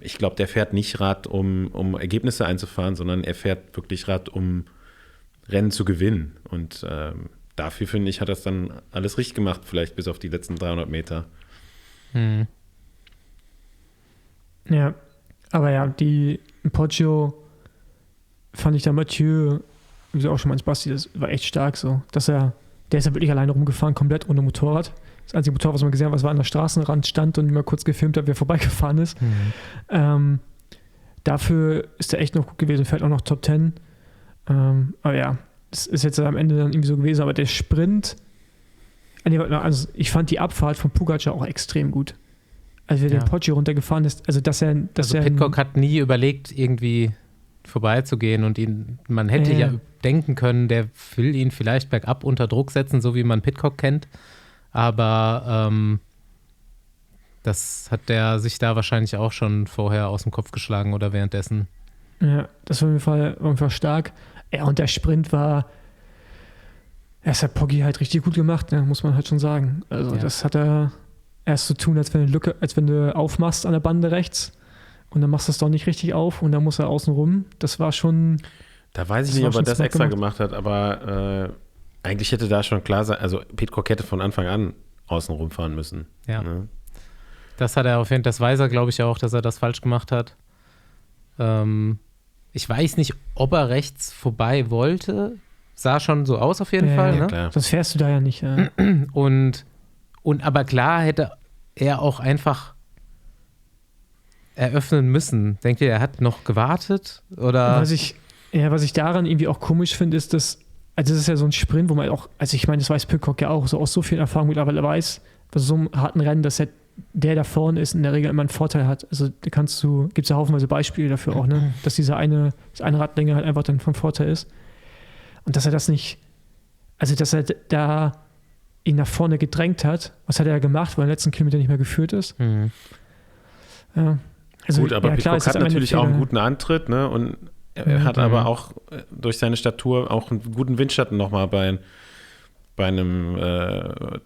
Ich glaube, der fährt nicht Rad, um Ergebnisse einzufahren, sondern er fährt wirklich Rad, um Rennen zu gewinnen. Und dafür, finde ich, hat er es dann alles richtig gemacht, vielleicht bis auf die letzten 300 Meter. Ja, aber ja, die Poggio fand ich da Mathieu, wie du auch schon meinst, Basti, das war echt stark so, der ist ja wirklich alleine rumgefahren, komplett ohne Motorrad. Das einzige Motorrad, was man gesehen hat, was war an der Straßenrand stand und mal kurz gefilmt hat, wie er vorbeigefahren ist. Dafür ist er echt noch gut gewesen, fährt auch noch Top 10. Aber ja, das ist jetzt am Ende dann irgendwie so gewesen, aber der Sprint, also ich fand die Abfahrt von Pogačar auch extrem gut. Als er den Poggio runtergefahren ist, also Pidcock hat nie überlegt, irgendwie vorbeizugehen und man hätte ja denken können, der will ihn vielleicht bergab unter Druck setzen, so wie man Pidcock kennt, aber das hat der sich da wahrscheinlich auch schon vorher aus dem Kopf geschlagen oder währenddessen. Ja, das war auf jeden Fall stark. Ja, und der Sprint das hat Poggi halt richtig gut gemacht, ne, muss man halt schon sagen. Also das hat er erst zu tun, als wenn du aufmachst an der Bande rechts und dann machst du es doch nicht richtig auf und dann muss er außen rum. Das war schon. Da weiß ich nicht, ob er das extra gemacht hat, aber eigentlich hätte da schon klar sein, also Pidcock hätte von Anfang an außen rumfahren müssen. Ja. Ne? Das hat er auf jeden Fall, das weiß er, glaube ich, auch, dass er das falsch gemacht hat. Ich weiß nicht, ob er rechts vorbei wollte. Sah schon so aus auf jeden Fall. Ja, ne? Klar. Das fährst du da ja nicht. Ja. Und aber klar hätte er auch einfach, eröffnen müssen? Denkt ihr, er hat noch gewartet? Oder? Was ich daran irgendwie auch komisch finde, ist, dass, also das ist ja so ein Sprint, wo man auch, also ich meine, das weiß Pidcock ja auch, so aus so vielen Erfahrungen mittlerweile weiß, bei so einem harten Rennen, dass der da vorne ist, in der Regel immer einen Vorteil hat. Also da gibt es ja haufenweise Beispiele dafür auch, ne? Dass das eine Radlänge halt einfach dann vom Vorteil ist. Und dass er das nicht, also dass er da ihn nach vorne gedrängt hat, was hat er gemacht, weil er im letzten Kilometer nicht mehr geführt ist. Mhm. Ja. Also, gut, aber klar, Pidcock hat natürlich auch einen guten Antritt, ne? Und er hat aber auch durch seine Statur auch einen guten Windschatten nochmal bei einem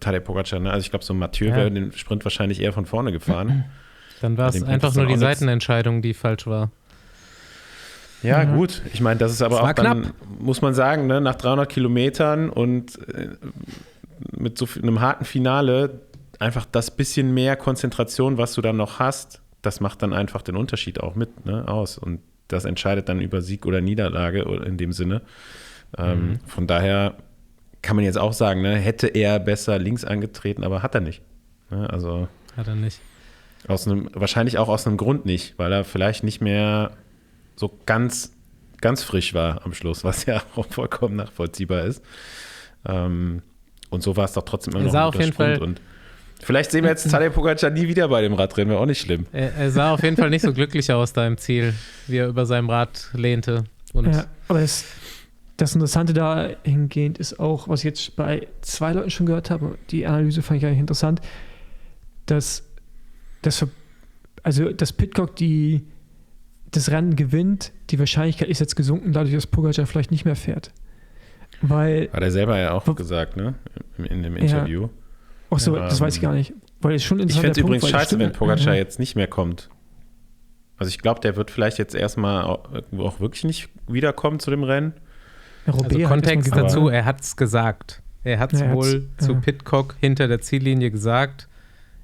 Tadej Pogačar. Ne? Also ich glaube, so Mathieu wäre den Sprint wahrscheinlich eher von vorne gefahren. Dann war es einfach nur die Seitenentscheidung, die falsch war. Ja, gut. Ich meine, das ist aber auch dann, muss man sagen, ne, nach 300 Kilometern und mit so einem harten Finale einfach das bisschen mehr Konzentration, was du dann noch hast, das macht dann einfach den Unterschied auch mit, ne, aus. Und das entscheidet dann über Sieg oder Niederlage in dem Sinne. Von daher kann man jetzt auch sagen, ne, hätte er besser links angetreten, aber hat er nicht. Ne, also hat er nicht. Wahrscheinlich auch aus einem Grund nicht, weil er vielleicht nicht mehr so ganz frisch war am Schluss, was ja auch vollkommen nachvollziehbar ist. Und so war es doch trotzdem immer noch ein guter Sprint. Und vielleicht sehen wir jetzt Tadej Pogačar nie wieder bei dem Radrennen, wäre auch nicht schlimm. Er sah auf jeden Fall nicht so glücklich aus da im Ziel, wie er über seinem Rad lehnte. Und ja, aber das Interessante dahingehend ist auch, was ich jetzt bei 2 Leuten schon gehört habe, die Analyse fand ich eigentlich interessant, dass Pidcock das Rennen gewinnt, die Wahrscheinlichkeit ist jetzt gesunken, dadurch, dass Pogačar vielleicht nicht mehr fährt. Weil, hat er selber ja auch gesagt, ne? In dem Interview. Ja. Ach so, das weiß ich gar nicht. Weil es schon ich fände es übrigens scheiße, wenn Pogačar ja. jetzt nicht mehr kommt. Also ich glaube, der wird vielleicht jetzt erstmal auch wirklich nicht wiederkommen zu dem Rennen. Also Kontext dazu, er hat es gesagt. Er hat es wohl zu Pidcock hinter der Ziellinie gesagt,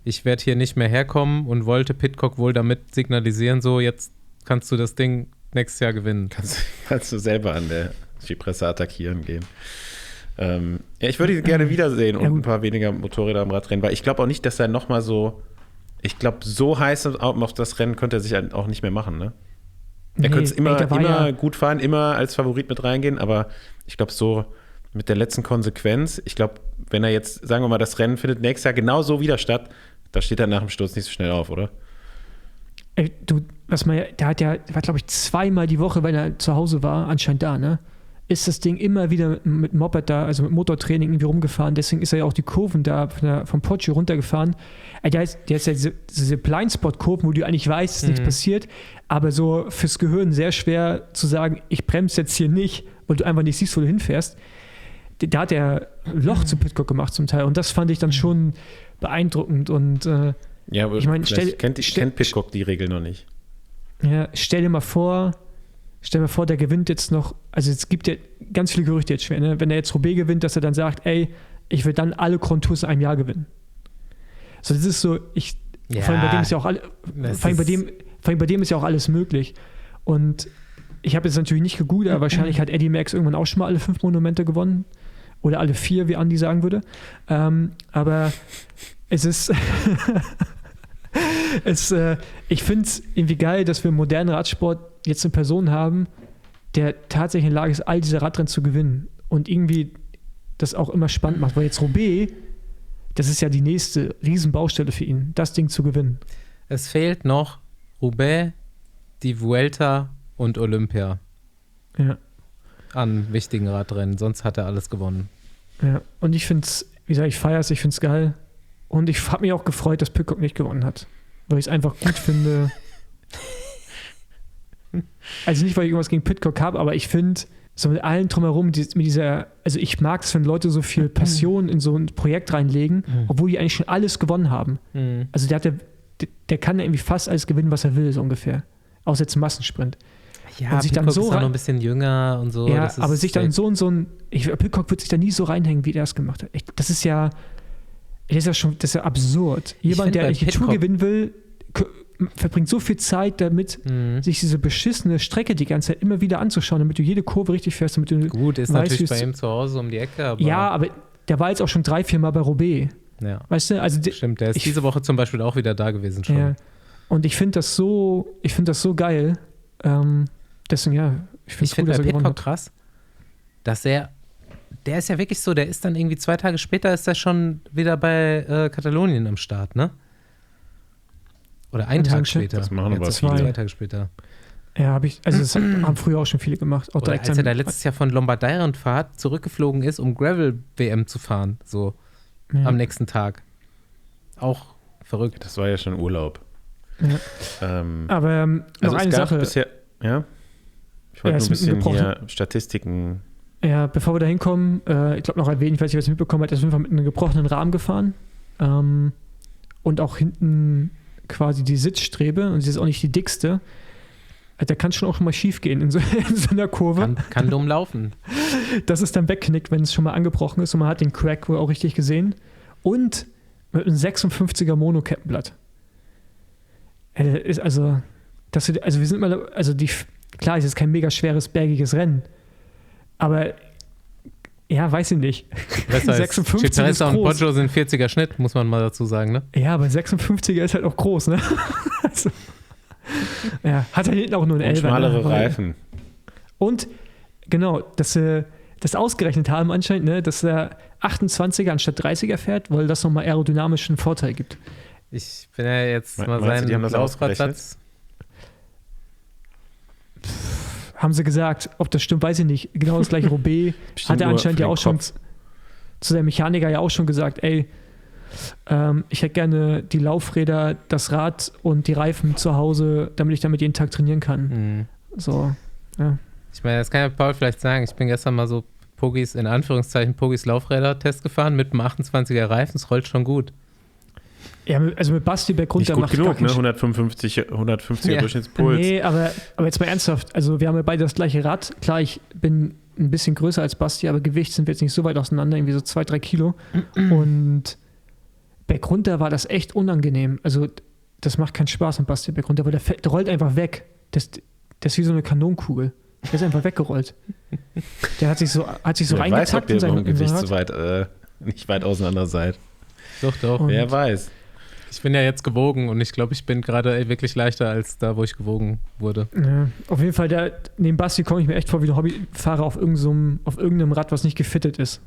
ich werde hier nicht mehr herkommen, und wollte Pidcock wohl damit signalisieren, so jetzt kannst du das Ding nächstes Jahr gewinnen. Kannst du selber an der Skipresse attackieren gehen. Ich würde ihn gerne wiedersehen und ein paar weniger Motorräder am Radrennen, weil ich glaube auch nicht, dass er nochmal so, ich glaube, so heiß auf das Rennen könnte er sich auch nicht mehr machen, ne? Er könnte es immer gut fahren, immer als Favorit mit reingehen, aber ich glaube so mit der letzten Konsequenz, ich glaube, wenn er jetzt, sagen wir mal, das Rennen findet nächstes Jahr genau so wieder statt, da steht er nach dem Sturz nicht so schnell auf, oder? Der war, glaube ich, 2-mal die Woche, wenn er zu Hause war, anscheinend da, ne? Ist das Ding immer wieder mit Moped da, also mit Motortraining irgendwie rumgefahren. Deswegen ist er ja auch die Kurven da vom Poggio runtergefahren. Der ist ja diese Blindspot-Kurven, wo du eigentlich weißt, dass nichts passiert, aber so fürs Gehirn sehr schwer zu sagen, ich bremse jetzt hier nicht, weil du einfach nicht siehst, wo du hinfährst. Da hat er Loch zu Pidcock gemacht zum Teil, und das fand ich dann schon beeindruckend. Und ja, aber ich meine, kennt Pidcock die Regel noch nicht. Ja, stell dir mal vor, der gewinnt jetzt noch, also es gibt ja ganz viele Gerüchte jetzt schwer, ne? Wenn er jetzt Roubaix gewinnt, dass er dann sagt, ey, ich will dann alle Grand Tours in einem Jahr gewinnen. So, das ist so, vor allem bei dem ist ja auch bei dem ist ja auch alles möglich. Und ich habe jetzt natürlich nicht gegoogelt, aber wahrscheinlich hat Eddie Merckx irgendwann auch schon mal alle 5 Monumente gewonnen. Oder alle 4, wie Andi sagen würde. Aber es ist ich finde es irgendwie geil, dass wir im modernen Radsport jetzt eine Person haben, der tatsächlich in der Lage ist, all diese Radrennen zu gewinnen. Und irgendwie das auch immer spannend macht. Weil jetzt Roubaix, das ist ja die nächste Riesenbaustelle für ihn, das Ding zu gewinnen. Es fehlt noch Roubaix, die Vuelta und Olympia. Ja. An wichtigen Radrennen. Sonst hat er alles gewonnen. Ja, und ich finde es, wie gesagt, ich feiere es, ich finde es geil. Und ich habe mich auch gefreut, dass Pidcock nicht gewonnen hat. Weil ich es einfach gut finde. Also nicht, weil ich irgendwas gegen Pidcock habe, aber ich finde, so mit allen drumherum, mit dieser, also ich mag es, wenn Leute so viel Passion in so ein Projekt reinlegen, obwohl die eigentlich schon alles gewonnen haben. Also der kann ja irgendwie fast alles gewinnen, was er will, so ungefähr. Außer jetzt im Massensprint. Ja, und sich Pidcock dann so ist auch noch ein bisschen jünger und so. Ja, das ist aber sich dann so ein Pidcock wird sich da nie so reinhängen, wie der es gemacht hat. Das ist ja absurd. Jemand, der eigentlich die Tour gewinnen will, verbringt so viel Zeit damit, sich diese beschissene Strecke die ganze Zeit immer wieder anzuschauen, damit du jede Kurve richtig fährst. Damit du gut, ist weißt, natürlich bei ihm zu Hause um die Ecke. Aber ja, aber der war jetzt auch schon 3-4 Mal bei Roubaix. Ja. Weißt du? Also stimmt, der ist diese Woche zum Beispiel auch wieder da gewesen schon. Ja. Und ich finde das so geil. Deswegen, ja, ich finde es cool, dass er gewonnen hat. Krass, dass der ist ja wirklich so, der ist dann irgendwie 2 Tage später ist er schon wieder bei Katalonien am Start, ne? Oder einen Tag später. Das machen aber viele. 2 Tage später. Ja, das haben früher auch schon viele gemacht. Auch Oder als er da letztes Jahr von Lombardei-Rundfahrt zurückgeflogen ist, um Gravel-WM zu fahren, so am nächsten Tag. Auch verrückt. Das war ja schon Urlaub. Ja. Aber noch eine Sache. Bisher, ja? Ich wollte nur ein bisschen hier Statistiken. Ja, bevor wir da hinkommen, ich glaube noch erwähnen, ich weiß nicht, was ihr mitbekommen habt, er ist auf jeden Fall mit einem gebrochenen Rahmen gefahren. Und auch hinten quasi die Sitzstrebe, und sie ist auch nicht die dickste. Da kann es schon auch mal schief gehen in so einer Kurve. Kann dumm laufen. Dass es dann wegknickt, wenn es schon mal angebrochen ist, und man hat den Crack wohl auch richtig gesehen. Und mit einem 56er Monokettenblatt. Ist also wir sind mal, klar, es ist kein mega schweres, bergiges Rennen, aber ja, weiß ich nicht. 56 ist und groß. Poggio sind 40er Schnitt, muss man mal dazu sagen, ne? Ja, aber 56er ist halt auch groß, ne? Also, ja, hat er hinten auch nur einen 11er. Schmalere Reifen. Und genau, dass sie das ausgerechnet haben anscheinend, ne, dass er 28er anstatt 30er fährt, weil das nochmal aerodynamischen Vorteil gibt. Ich bin ja jetzt mal Meinst du, die haben das Laufradplatz. Haben sie gesagt, ob das stimmt, weiß ich nicht. Genau das gleiche Roubaix hat er anscheinend ja auch schon zu seinem Mechaniker ja auch schon gesagt, ey, ich hätte gerne die Laufräder, das Rad und die Reifen zu Hause, damit ich damit jeden Tag trainieren kann. So, ja. Ich meine, das kann ja Paul vielleicht sagen, ich bin gestern mal so Pogis, in Anführungszeichen Pogis Laufräder-Test gefahren mit einem 28er Reifen, es rollt schon gut. Ja, also mit Basti bergunter macht genug, ne? 150er Durchschnittspuls. Nee, aber jetzt mal ernsthaft, also wir haben ja beide das gleiche Rad. Klar, ich bin ein bisschen größer als Basti, aber Gewicht sind wir jetzt nicht so weit auseinander, irgendwie so 2-3 Kilo. Und bergunter war das echt unangenehm. Also das macht keinen Spaß mit Basti bergunter, weil der rollt einfach weg. Das ist wie so eine Kanonenkugel. Der ist einfach weggerollt. Der hat sich so reingetackt in sein Gewicht so weit, nicht weit auseinander seid. Doch. Wer weiß. Ich bin ja jetzt gewogen und ich glaube, ich bin gerade wirklich leichter als da, wo ich gewogen wurde. Ja, auf jeden Fall, neben Basti komme ich mir echt vor wie ein Hobbyfahrer auf irgendeinem Rad, was nicht gefittet ist.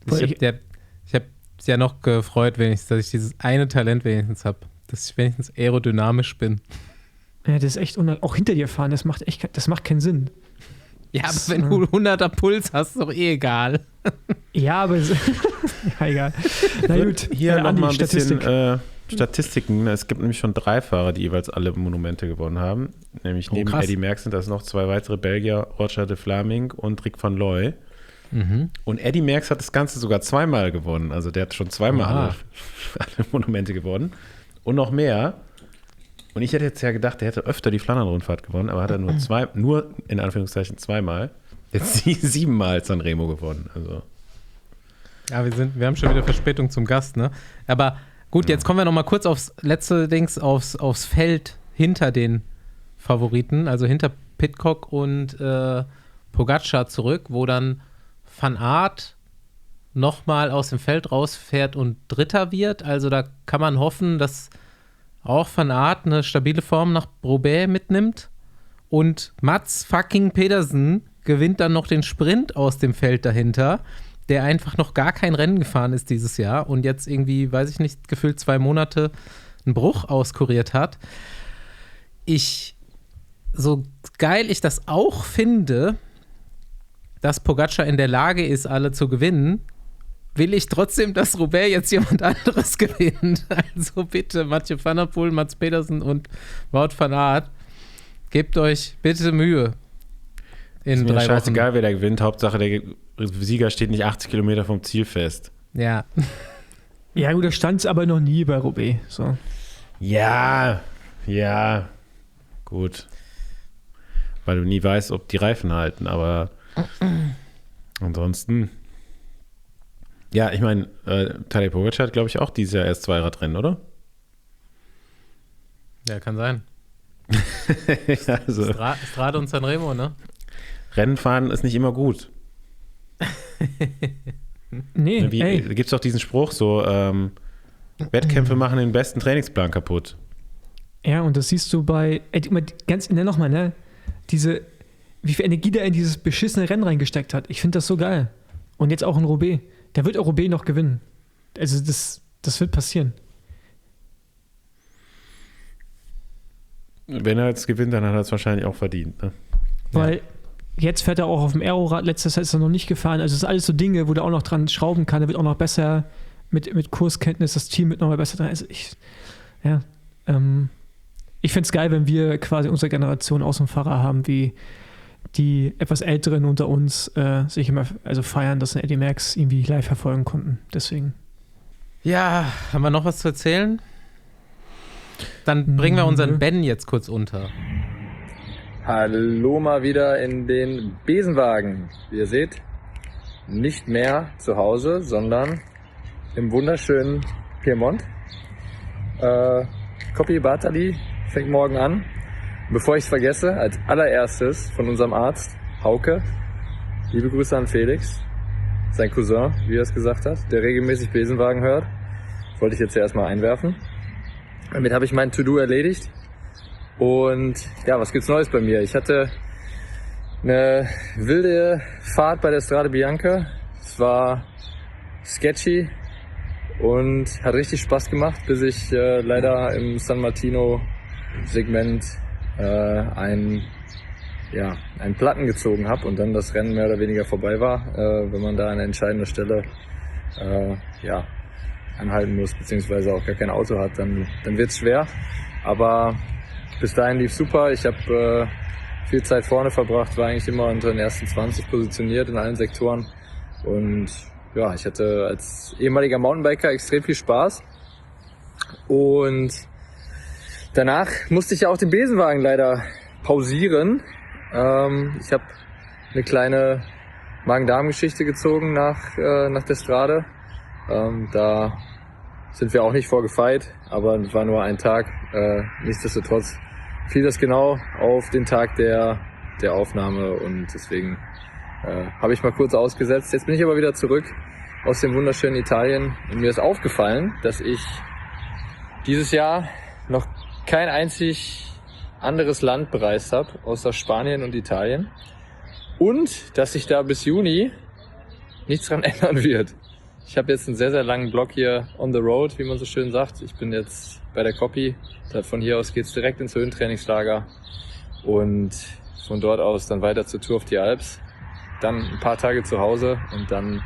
Ich habe ja noch gefreut, dass ich dieses eine Talent wenigstens habe, dass ich wenigstens aerodynamisch bin. Ja, das ist echt auch hinter dir fahren, das macht keinen Sinn. Ja, aber wenn du 100er Puls hast, ist doch eh egal. Ja, aber ja, egal. Na gut, hier nochmal ein bisschen Statistiken. Es gibt nämlich schon 3 Fahrer, die jeweils alle Monumente gewonnen haben. Nämlich neben Eddy Merckx sind das noch 2 weitere Belgier, Roger de Vlaming und Rick van Looy. Und Eddy Merckx hat das Ganze sogar 2-mal gewonnen. Also der hat schon 2-mal alle Monumente gewonnen. Und noch mehr. Und ich hätte jetzt ja gedacht, der hätte öfter die Flandern-Rundfahrt gewonnen, aber hat er nur in Anführungszeichen 2-mal. Jetzt 7-mal Sanremo gewonnen. Also. Ja, wir haben schon wieder Verspätung zum Gast, ne? Aber gut, jetzt kommen wir noch mal kurz aufs letzte Dings, aufs Feld hinter den Favoriten, also hinter Pidcock und Pogacar zurück, wo dann Van Aert nochmal aus dem Feld rausfährt und Dritter wird. Also da kann man hoffen, dass auch Van Aert eine stabile Form nach Roubaix mitnimmt. Und Mats fucking Pedersen gewinnt dann noch den Sprint aus dem Feld dahinter, der einfach noch gar kein Rennen gefahren ist dieses Jahr und jetzt irgendwie, weiß ich nicht, gefühlt 2 Monate einen Bruch auskuriert hat. So geil ich das auch finde, dass Pogacar in der Lage ist, alle zu gewinnen, will ich trotzdem, dass Roubaix jetzt jemand anderes gewinnt. Also bitte, Mathieu van der Poel, Mats Pedersen und Wout van Aert, gebt euch bitte Mühe. In 3 Wochen. Scheißegal, wer da gewinnt. Hauptsache, der Sieger steht nicht 80 Kilometer vom Ziel fest. Ja. Ja gut, da stand es aber noch nie bei Roubaix. So. Ja, gut. Weil du nie weißt, ob die Reifen halten, aber ansonsten. Ja, ich meine, Tadej Pogacar hat, glaube ich, auch dieses Jahr erst 2 Radrennen, oder? Ja, kann sein. Also, Strade und Sanremo, ne? Rennenfahren ist nicht immer gut. Nee, Da gibt es doch diesen Spruch, so Wettkämpfe machen den besten Trainingsplan kaputt. Ja, und das siehst du nochmal, ne? Wie viel Energie der in dieses beschissene Rennen reingesteckt hat. Ich finde das so geil. Und jetzt auch in Roubaix. Der wird auch Roubaix noch gewinnen. Also das wird passieren. Wenn er jetzt gewinnt, dann hat er es wahrscheinlich auch verdient. Ne? Weil jetzt fährt er auch auf dem Aerorad. Letztes Jahr ist er noch nicht gefahren. Also das sind alles so Dinge, wo der auch noch dran schrauben kann. Der wird auch noch besser mit Kurskenntnis. Das Team wird noch mal besser dran. Also ich finde es geil, wenn wir quasi unsere Generation Außenfahrer haben, wie die etwas Älteren unter uns sich immer feiern, dass ein Eddie Merckx irgendwie live verfolgen konnten. Deswegen. Ja, haben wir noch was zu erzählen? Dann bringen wir unseren Ben jetzt kurz unter. Hallo mal wieder in den Besenwagen. Wie ihr seht, nicht mehr zu Hause, sondern im wunderschönen Piemont. Copy Bartali fängt morgen an. Bevor ich es vergesse, als allererstes von unserem Arzt, Hauke, liebe Grüße an Felix, sein Cousin, wie er es gesagt hat, der regelmäßig Besenwagen hört. Das wollte ich jetzt ja erstmal einwerfen. Damit habe ich mein To-Do erledigt. Und ja, was gibt's Neues bei mir? Ich hatte eine wilde Fahrt bei der Strade Bianca. Es war sketchy und hat richtig Spaß gemacht, bis ich leider im San Martino-Segment einen Platten gezogen habe und dann das Rennen mehr oder weniger vorbei war. Wenn man da an einer entscheidenden Stelle anhalten muss, beziehungsweise auch gar kein Auto hat, dann wird's schwer. Aber bis dahin lief super. Ich habe viel Zeit vorne verbracht, war eigentlich immer unter den ersten 20 positioniert in allen Sektoren. Und ja, ich hatte als ehemaliger Mountainbiker extrem viel Spaß. Und danach musste ich ja auch den Besenwagen leider pausieren. Ich habe eine kleine Magen-Darm-Geschichte gezogen nach der Strade. Da sind wir auch nicht vorgefeit, aber es war nur ein Tag. Nichtsdestotrotz fiel das genau auf den Tag der Aufnahme und deswegen habe ich mal kurz ausgesetzt. Jetzt bin ich aber wieder zurück aus dem wunderschönen Italien und mir ist aufgefallen, dass ich dieses Jahr noch kein einzig anderes Land bereist habe, außer Spanien und Italien. Und dass sich da bis Juni nichts dran ändern wird. Ich habe jetzt einen sehr, sehr langen Block hier on the road, wie man so schön sagt. Ich bin jetzt bei der Copy. Von hier aus geht's direkt ins Höhentrainingslager. Und von dort aus dann weiter zur Tour of the Alps. Dann ein paar Tage zu Hause und dann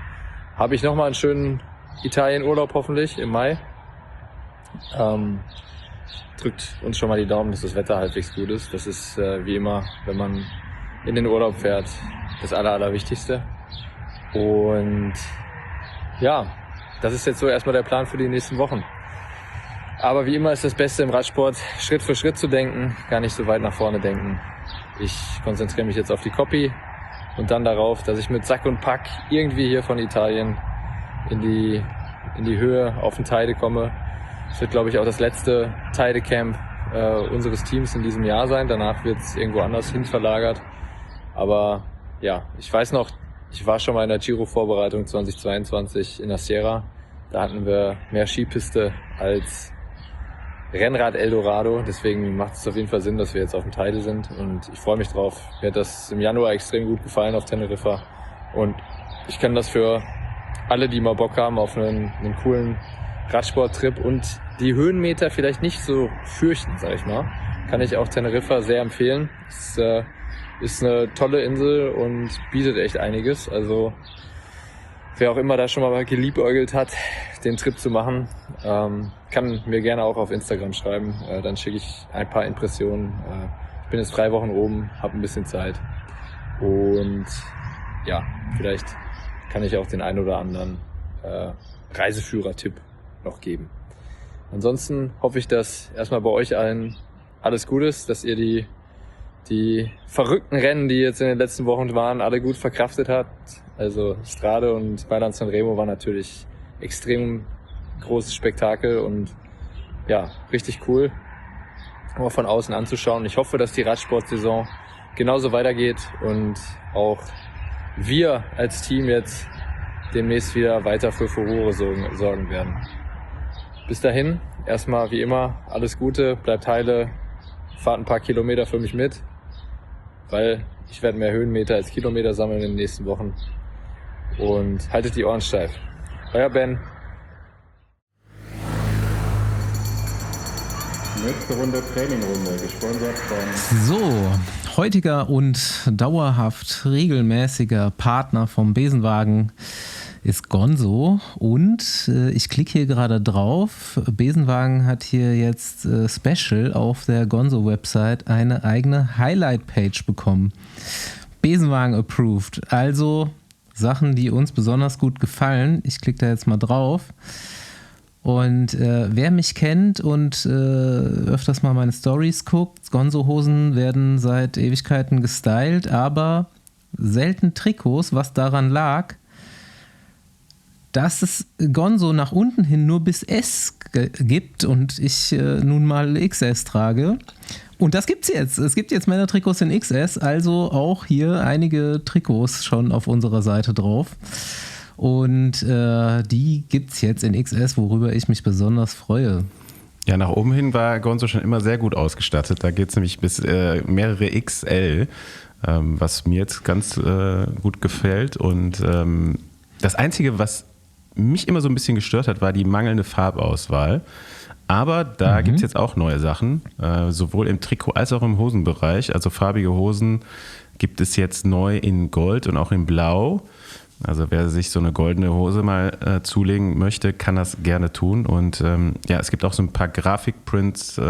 habe ich nochmal einen schönen Italienurlaub hoffentlich im Mai. Drückt uns schon mal die Daumen, dass das Wetter halbwegs gut ist. Das ist wie immer, wenn man in den Urlaub fährt, das Allerwichtigste. Und ja, das ist jetzt so erstmal der Plan für die nächsten Wochen. Aber wie immer ist das Beste im Radsport, Schritt für Schritt zu denken, gar nicht so weit nach vorne denken. Ich konzentriere mich jetzt auf die Copy und dann darauf, dass ich mit Sack und Pack irgendwie hier von Italien in die Höhe auf den Teide komme. Das wird, glaube ich, auch das letzte Teide-Camp unseres Teams in diesem Jahr sein. Danach wird es irgendwo anders hin verlagert. Aber ja, ich weiß noch, ich war schon mal in der Giro-Vorbereitung 2022 in der Sierra. Da hatten wir mehr Skipiste als Rennrad Eldorado. Deswegen macht es auf jeden Fall Sinn, dass wir jetzt auf dem Teide sind. Und ich freue mich drauf. Mir hat das im Januar extrem gut gefallen auf Teneriffa. Und ich kann das für alle, die mal Bock haben auf einen coolen Radsporttrip und die Höhenmeter vielleicht nicht so fürchten, sag ich mal, kann ich auch Teneriffa sehr empfehlen. Es ist eine tolle Insel und bietet echt einiges. Also wer auch immer da schon mal geliebäugelt hat, den Trip zu machen, kann mir gerne auch auf Instagram schreiben. Dann schicke ich ein paar Impressionen. Ich bin jetzt 3 Wochen oben, habe ein bisschen Zeit. Und ja, vielleicht kann ich auch den ein oder anderen Reiseführer-Tipp noch geben. Ansonsten hoffe ich, dass erstmal bei euch allen alles gut ist, dass ihr die verrückten Rennen, die jetzt in den letzten Wochen waren, alle gut verkraftet habt. Also Strade und Mailand-San Remo war natürlich extrem großes Spektakel und ja, richtig cool, mal von außen anzuschauen. Ich hoffe, dass die Radsportsaison genauso weitergeht und auch wir als Team jetzt demnächst wieder weiter für Furore sorgen werden. bis dahin, erstmal wie immer, alles Gute, bleibt heile, fahrt ein paar Kilometer für mich mit, weil ich werde mehr Höhenmeter als Kilometer sammeln in den nächsten Wochen. Und haltet die Ohren steif. Euer Ben. Nächste Runde Trainingrunde, gesponsert von... So, heutiger und dauerhaft regelmäßiger Partner vom Besenwagen ist Gonzo und ich klicke hier gerade drauf. Besenwagen hat hier jetzt Special auf der Gonzo-Website eine eigene Highlight-Page bekommen. Besenwagen approved, also Sachen, die uns besonders gut gefallen. Ich klicke da jetzt mal drauf. Und wer mich kennt und öfters mal meine Stories guckt, Gonzo-Hosen werden seit Ewigkeiten gestylt, aber selten Trikots, was daran lag, dass es Gonzo nach unten hin nur bis S gibt und ich nun mal XS trage. Und das gibt's jetzt. Es gibt jetzt Männertrikots in XS, also auch hier einige Trikots schon auf unserer Seite drauf. Und die gibt's jetzt in XS, worüber ich mich besonders freue. Ja, nach oben hin war Gonzo schon immer sehr gut ausgestattet. Da geht es nämlich bis mehrere XL, was mir jetzt ganz gut gefällt. Und das Einzige, was mich immer so ein bisschen gestört hat, war die mangelnde Farbauswahl. Aber da gibt es jetzt auch neue Sachen, sowohl im Trikot als auch im Hosenbereich. Also farbige Hosen gibt es jetzt neu in Gold und auch in Blau. Also wer sich so eine goldene Hose mal zulegen möchte, kann das gerne tun. Und ja, es gibt auch so ein paar Grafikprints,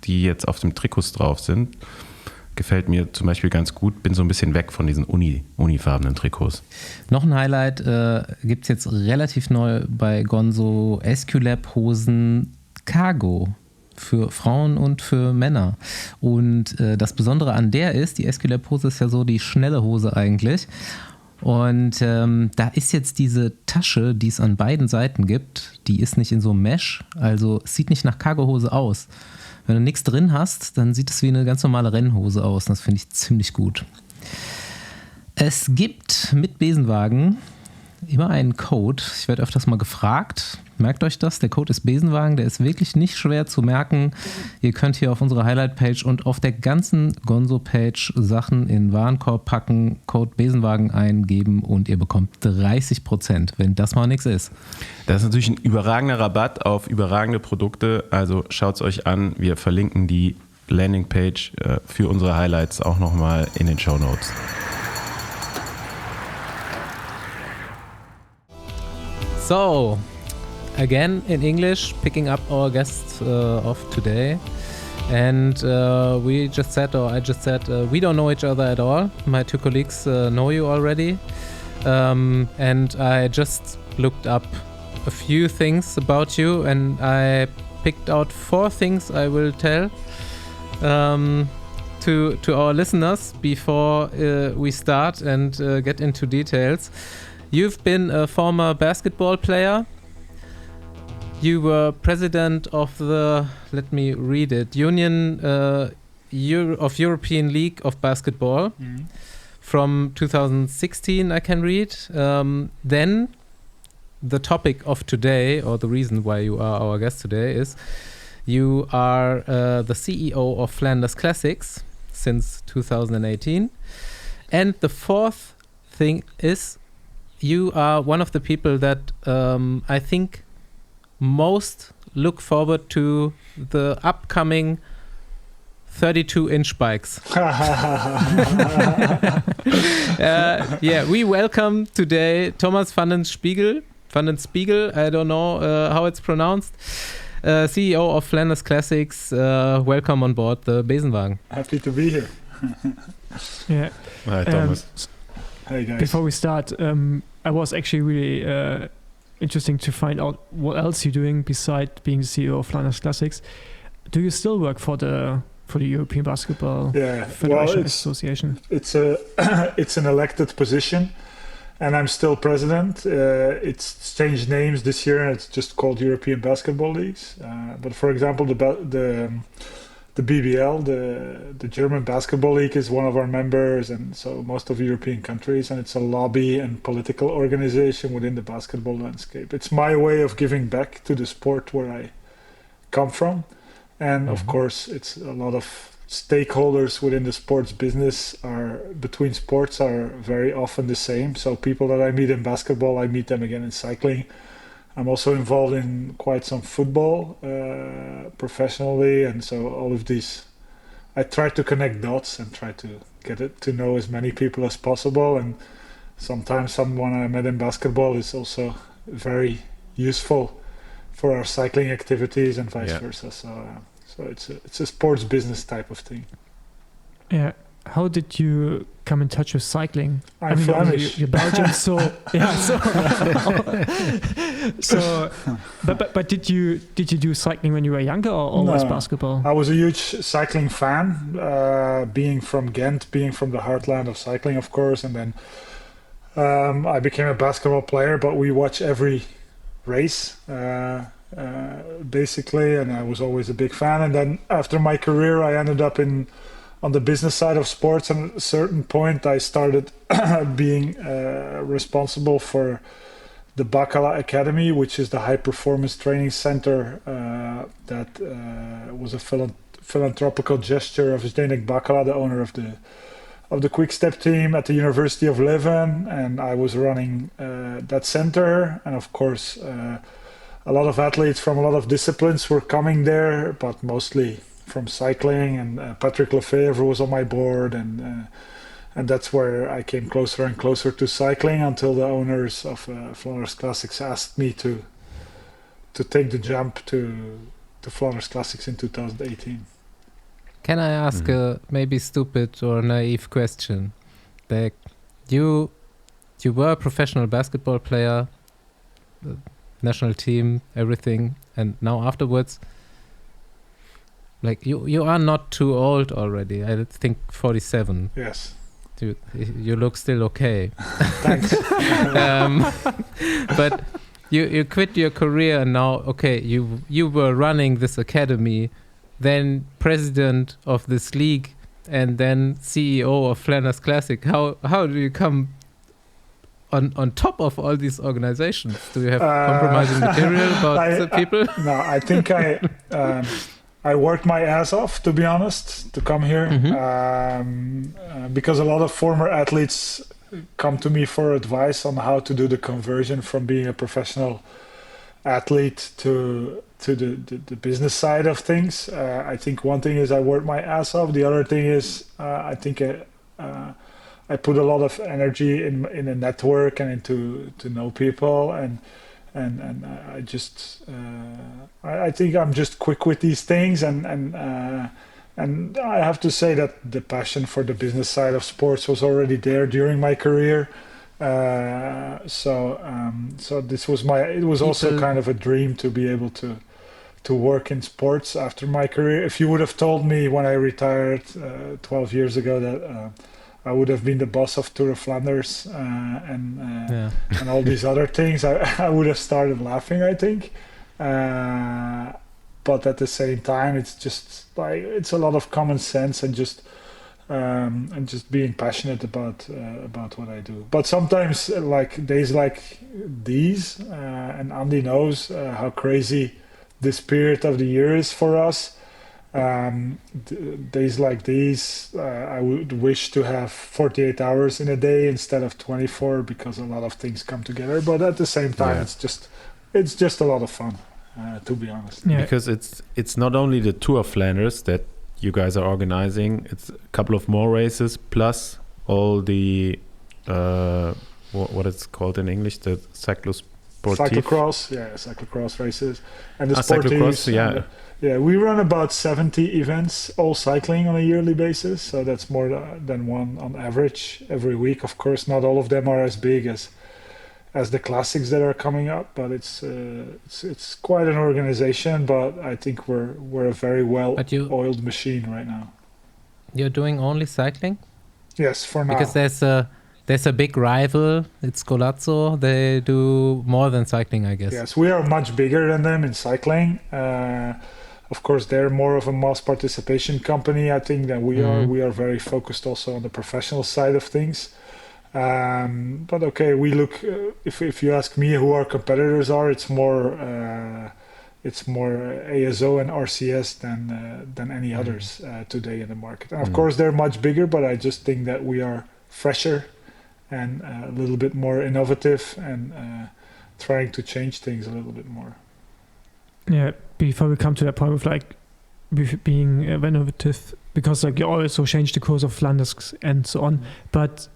die jetzt auf dem Trikots drauf sind. Gefällt mir zum Beispiel ganz gut. Bin so ein bisschen weg von diesen unifarbenen Trikots. Noch ein Highlight gibt es jetzt relativ neu bei Gonzo, Esculap-Hosen Cargo für Frauen und für Männer. Und das Besondere an der ist, die Esculap-Hose ist ja so die schnelle Hose eigentlich. Und da ist jetzt diese Tasche, die es an beiden Seiten gibt, die ist nicht in so einem Mesh, also es sieht nicht nach Cargohose aus. Wenn du nichts drin hast, dann sieht es wie eine ganz normale Rennhose aus. Das finde ich ziemlich gut. Es gibt mit Besenwagen immer einen Code. Ich werde öfters mal gefragt. Merkt euch das, der Code ist Besenwagen. Der ist wirklich nicht schwer zu merken. Ihr könnt hier auf unserer Highlight-Page und auf der ganzen Gonzo-Page Sachen in den Warenkorb packen, Code Besenwagen eingeben und ihr bekommt 30%, wenn das mal nichts ist. Das ist natürlich ein überragender Rabatt auf überragende Produkte. Also schaut es euch an. Wir verlinken die Landingpage für unsere Highlights auch nochmal in den Shownotes. So, again in English, picking up our guest of today. And I just said, we don't know each other at all. My two colleagues know you already. And I just looked up a few things about you and I picked out 4 things I will tell to our listeners before we start and get into details. You've been a former basketball player. You were president of the, let me read it, Union of European League of Basketball from 2016, I can read. Then the topic of today, or the reason why you are our guest today, is you are the CEO of Flanders Classics since 2018. And the 4th thing is you are one of the people that I think most look forward to the upcoming 32-inch bikes. We welcome today Tomas Flanderns-Spiegel, I don't know how it's pronounced, CEO of Flanders Classics. Welcome on board the Besenwagen. Happy to be here. Yeah. Hi, Thomas. Hey guys. Before we start, I was actually really interesting to find out what else you're doing besides being the CEO of Flanders Classics. Do you still work for the European Basketball Federation Association? It's an elected position, and I'm still president. It's changed names this year, and it's just called European Basketball Leagues. But for example, the the BBL, the German Basketball League, is one of our members, and so most of European countries, and it's a lobby and political organization within the basketball landscape. It's my way of giving back to the sport where I come from, and of course it's a lot of stakeholders within the sports business between sports are very often the same. So people that I meet in basketball, I meet them again in cycling. I'm also involved in quite some football professionally, and so all of these, I try to connect dots and try to get it to know as many people as possible. And sometimes someone I met in basketball is also very useful for our cycling activities and vice versa. So it's a sports business type of thing. Yeah. How did you come in touch with cycling? I'm Flemish. You're Belgian, so yeah. But did you do cycling when you were younger, or always basketball? I was a huge cycling fan, being from Ghent, being from the heartland of cycling, of course, and then I became a basketball player. But we watch every race. Basically, and I was always a big fan. And then after my career, I ended up on the business side of sports, and at a certain point I started being responsible for the a.k.a. Academy, which is the high performance training center that was a philanthropical gesture of Zdeněk a.k.a., the owner of the Quick Step team at the University of Leuven, and I was running that center. And of course a lot of athletes from a lot of disciplines were coming there, but mostly from cycling, and Patrick Lefevre was on my board, and that's where I came closer and closer to cycling until the owners of Flanders Classics asked me to take the jump to Flanders Classics in 2018. Can I ask a maybe stupid or naive question? Like, you were a professional basketball player, national team, everything, and now afterwards, like you are not too old already. I think 47. Yes. You look still okay. Thanks. But you quit your career, and now you were running this academy, then president of this league, and then CEO of Flanders Classic. How do you come on top of all these organizations? Do you have compromising material about the people? No, I think I worked my ass off, to be honest, to come here, because a lot of former athletes come to me for advice on how to do the conversion from being a professional athlete to the business side of things. I think one thing is I worked my ass off. The other thing is I think I put a lot of energy in a network and into to know people, and I just I think I'm just quick with these things, and I have to say that the passion for the business side of sports was already there during my career. So this was it was also kind of a dream to be able to work in sports after my career. If you would have told me when I retired 12 years ago that I would have been the boss of Tour of Flanders and all these other things, I would have started laughing, I think. But at the same time, it's just like it's a lot of common sense and just being passionate about what I do. But sometimes, like days like these, and Andy knows how crazy this period of the year is for us. Days like these, I would wish to have 48 hours in a day instead of 24, because a lot of things come together. But at the same time, it's just a lot of fun, to be honest. Yeah. Because it's not only the Tour of Flanders that you guys are organizing; it's a couple of more races plus all the what it's called in English, the cyclocross races and the cyclocross, Yeah, we run about 70 events, all cycling on a yearly basis. So that's more than one on average every week. Of course, not all of them are as big as the classics that are coming up, but it's quite an organization. But I think we're a very well-oiled machine right now. You're doing only cycling? Yes, for now. Because there's a big rival. It's Golazzo. They do more than cycling, I guess. Yes, we are much bigger than them in cycling. Of course, they're more of a mass participation company, I think, than we are. We are very focused also on the professional side of things. But okay, we look. If you ask me who our competitors are, it's more ASO and RCS than any others today in the market. And of course, they're much bigger, but I just think that we are fresher and a little bit more innovative and trying to change things a little bit more. Yeah, before we come to that point of like being innovative, because like you also change the course of Flanders and so on, but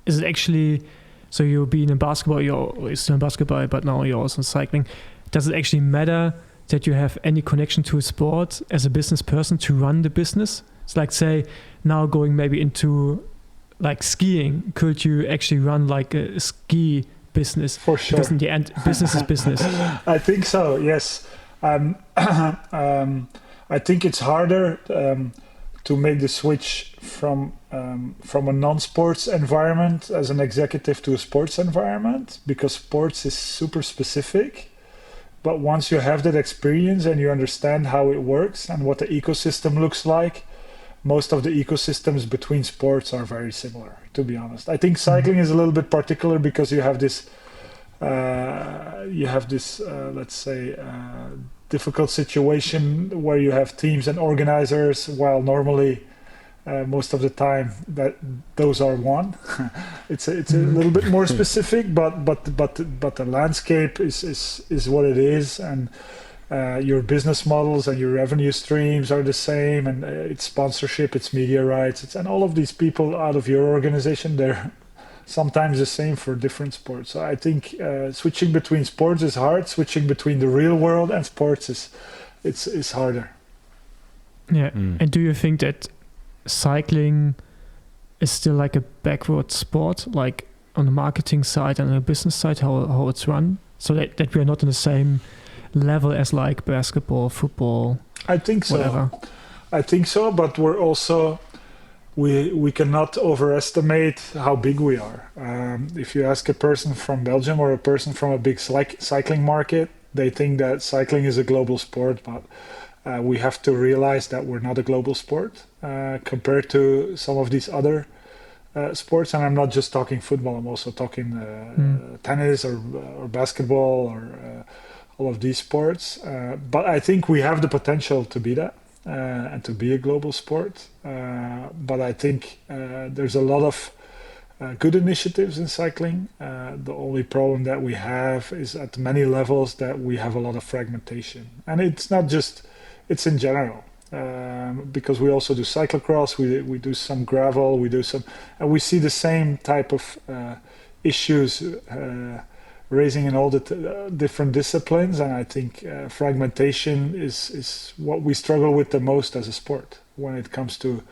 is it actually, so you'll be in basketball, you're still in basketball, but now you're also in cycling. Does it actually matter that you have any connection to a sport as a business person to run the business? It's like, say, now going maybe into like skiing, could you actually run like a ski business? For sure. Because in the end, business is business. I think so, yes. I think it's harder to make the switch from a non-sports environment as an executive to a sports environment, because sports is super specific. But once you have that experience and you understand how it works and what the ecosystem looks like, most of the ecosystems between sports are very similar, to be honest. I think cycling is a little bit particular because you have this, let's say, difficult situation where you have teams and organizers, while normally most of the time that those are one. it's a little bit more specific, but the landscape is what it is, and your business models and your revenue streams are the same, and it's sponsorship, it's media rights, and all of these people out of your organization, they're sometimes the same for different sports. So I think switching between sports is hard. Switching between the real world and sports is harder. Yeah, and do you think that cycling is still like a backward sport, like on the marketing side and on the business side, how it's run, so that we are not on the same level as like basketball, football? I think so. Whatever. I think so, but we're also we cannot overestimate how big we are. If you ask a person from Belgium or a person from a big cycling market, they think that cycling is a global sport, but we have to realize that we're not a global sport compared to some of these other sports. And I'm not just talking football, I'm also talking tennis or basketball or all of these sports. But I think we have the potential to be that and to be a global sport. But I think there's a lot of good initiatives in cycling. The only problem that we have is at many levels that we have a lot of fragmentation. And it's not just, it's in general. Because we also do cyclocross, we do some gravel, we do some, and we see the same type of issues raising in all the different disciplines. And I think fragmentation is what we struggle with the most as a sport when it comes to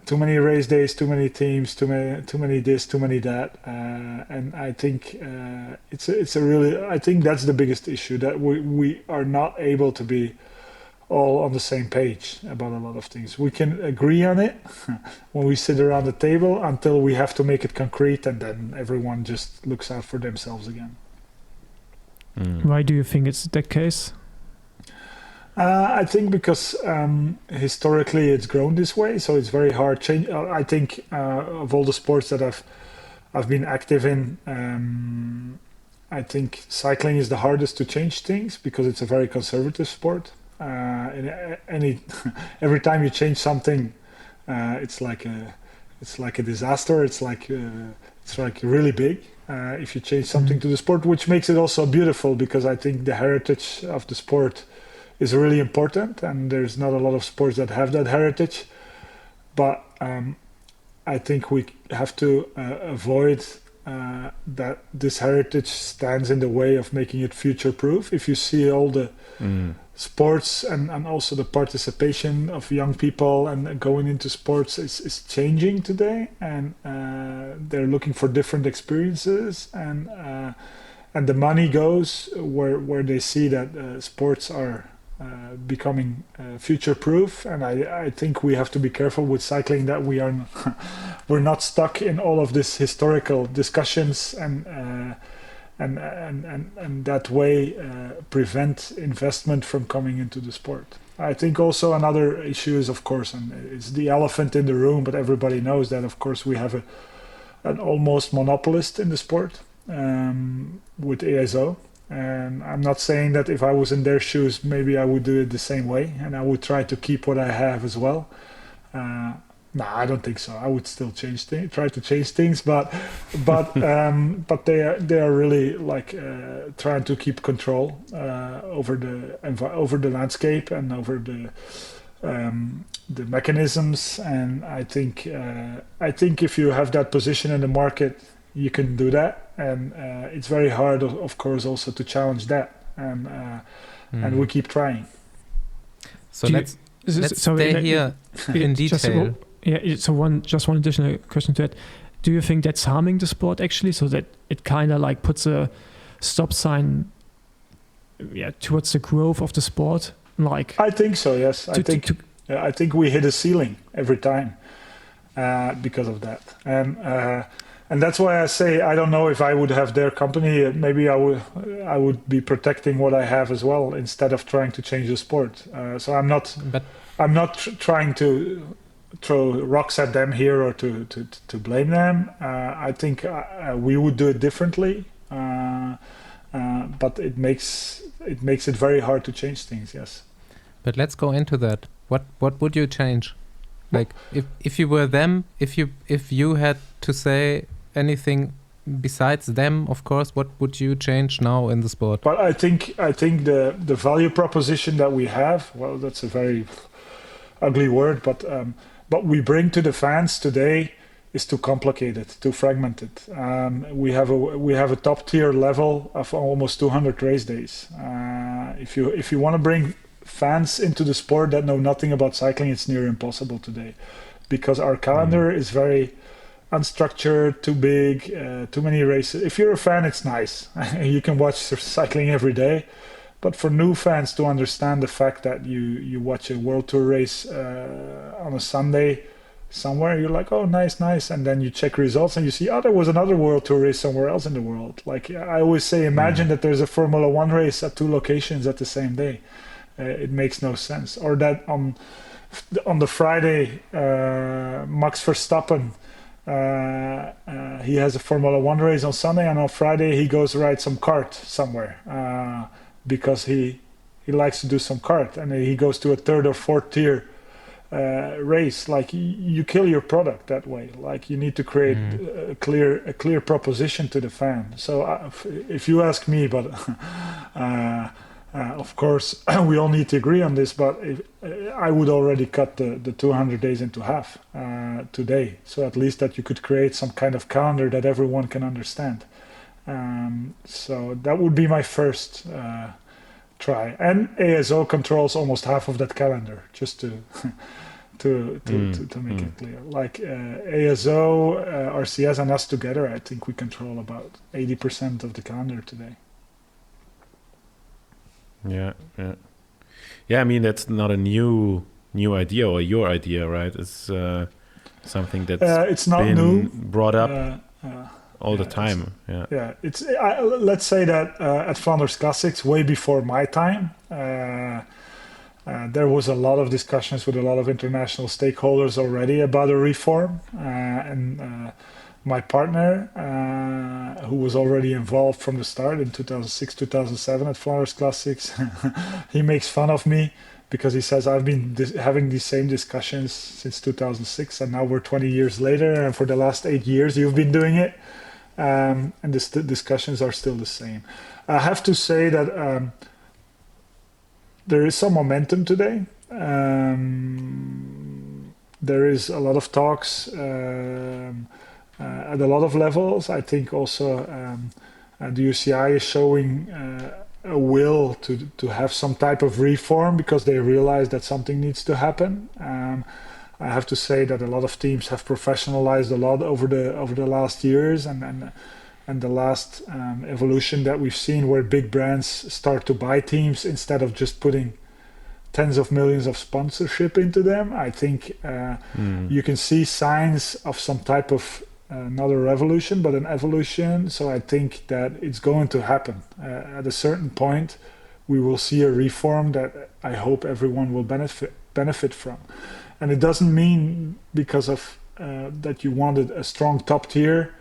too many race days, too many teams, too many this, too many that, and I think it's a really, I think that's the biggest issue, that we are not able to be all on the same page about a lot of things. We can agree on it when we sit around the table until we have to make it concrete, and then everyone just looks out for themselves again. Why do you think it's that case? I think because historically it's grown this way, so it's very hard change. I think of all the sports that I've been active in, I think cycling is the hardest to change things because it's a very conservative sport. Every time you change something, it's like a disaster. It's like really big if you change something to the sport, which makes it also beautiful, because I think the heritage of the sport is really important, and there's not a lot of sports that have that heritage. But I think we have to avoid that this heritage stands in the way of making it future-proof. If you see all the sports and also the participation of young people and going into sports is changing today, and they're looking for different experiences, and the money goes where they see that sports are becoming future-proof. And I think we have to be careful with cycling that we're not stuck in all of this historical discussions, and and that way prevent investment from coming into the sport. I think also another issue is, of course, and it's the elephant in the room, but everybody knows that, of course, we have an almost monopolist in the sport with ESO. And I'm not saying that if I was in their shoes, maybe I would do it the same way, and I would try to keep what I have as well. No, I don't think so. I would still try to change things, but they are really like trying to keep control over the landscape and over the mechanisms. And I think if you have that position in the market, you can do that, and it's very hard, of course, also to challenge that. And we keep trying. So let's stay here in detail. So one additional question to that. Do you think that's harming the sport actually, so that it kind of like puts a stop sign towards the growth of the sport? Like, I think so, yes. I think we hit a ceiling every time because of that. And that's why I say I don't know if I would have their company. Maybe I would be protecting what I have as well instead of trying to change the sport. So I'm not trying to throw rocks at them here or to blame them. I think we would do it differently, but it makes it very hard to change things. Yes. But let's go into that. What would you change? Like if you were them, if you had to say anything besides them, of course, what would you change now in the sport? But I think the value proposition that we have, well, that's a very ugly word, but we bring to the fans today is too complicated, too fragmented. We have a top tier level of almost 200 race days. If you want to bring fans into the sport that know nothing about cycling, it's near impossible today, because our calendar is very unstructured, too big, too many races. If you're a fan, it's nice. You can watch cycling every day. But for new fans to understand the fact that you watch a World Tour race on a Sunday somewhere, you're like, oh, nice. And then you check results and you see, oh, there was another World Tour race somewhere else in the world. Like I always say, imagine that there's a Formula One race at 2 locations at the same day. It makes no sense. Or that on the Friday, Max Verstappen, he has a Formula One race on Sunday, and on Friday he goes ride some kart somewhere because he likes to do some kart, and he goes to a 3rd or 4th tier race. Like you kill your product that way. Like you need to create a clear proposition to the fan. So if you ask me, but of course we all need to agree on this, but I would already cut the 200 days into half today, so at least that you could create some kind of calendar that everyone can understand. So that would be my first try, and ASO controls almost half of that calendar, just to make it clear. Like ASO, RCS and us together, I think we control about 80% of the calendar today. Yeah. I mean, that's not a new idea or your idea, right? It's something that's it's not been new. Brought up all the time. Yeah. It's let's say that at Flanders Classics, way before my time, there was a lot of discussions with a lot of international stakeholders already about a reform, and my partner, who was already involved from the start in 2006, 2007 at Flanders Classics, he makes fun of me because he says I've been having these same discussions since 2006, and now we're 20 years later, and for the last 8 years you've been doing it, and the discussions are still the same. I have to say that there is some momentum today. There is a lot of talks at a lot of levels. I think also the UCI is showing a will to have some type of reform because they realize that something needs to happen. I have to say that a lot of teams have professionalized a lot over the last years, and the last evolution that we've seen, where big brands start to buy teams instead of just putting tens of millions of sponsorship into them. I think you can see signs of some type of another revolution, but an evolution. So I think that it's going to happen. At a certain point, we will see a reform that I hope everyone will benefit from. And it doesn't mean because of that you wanted a strong top tier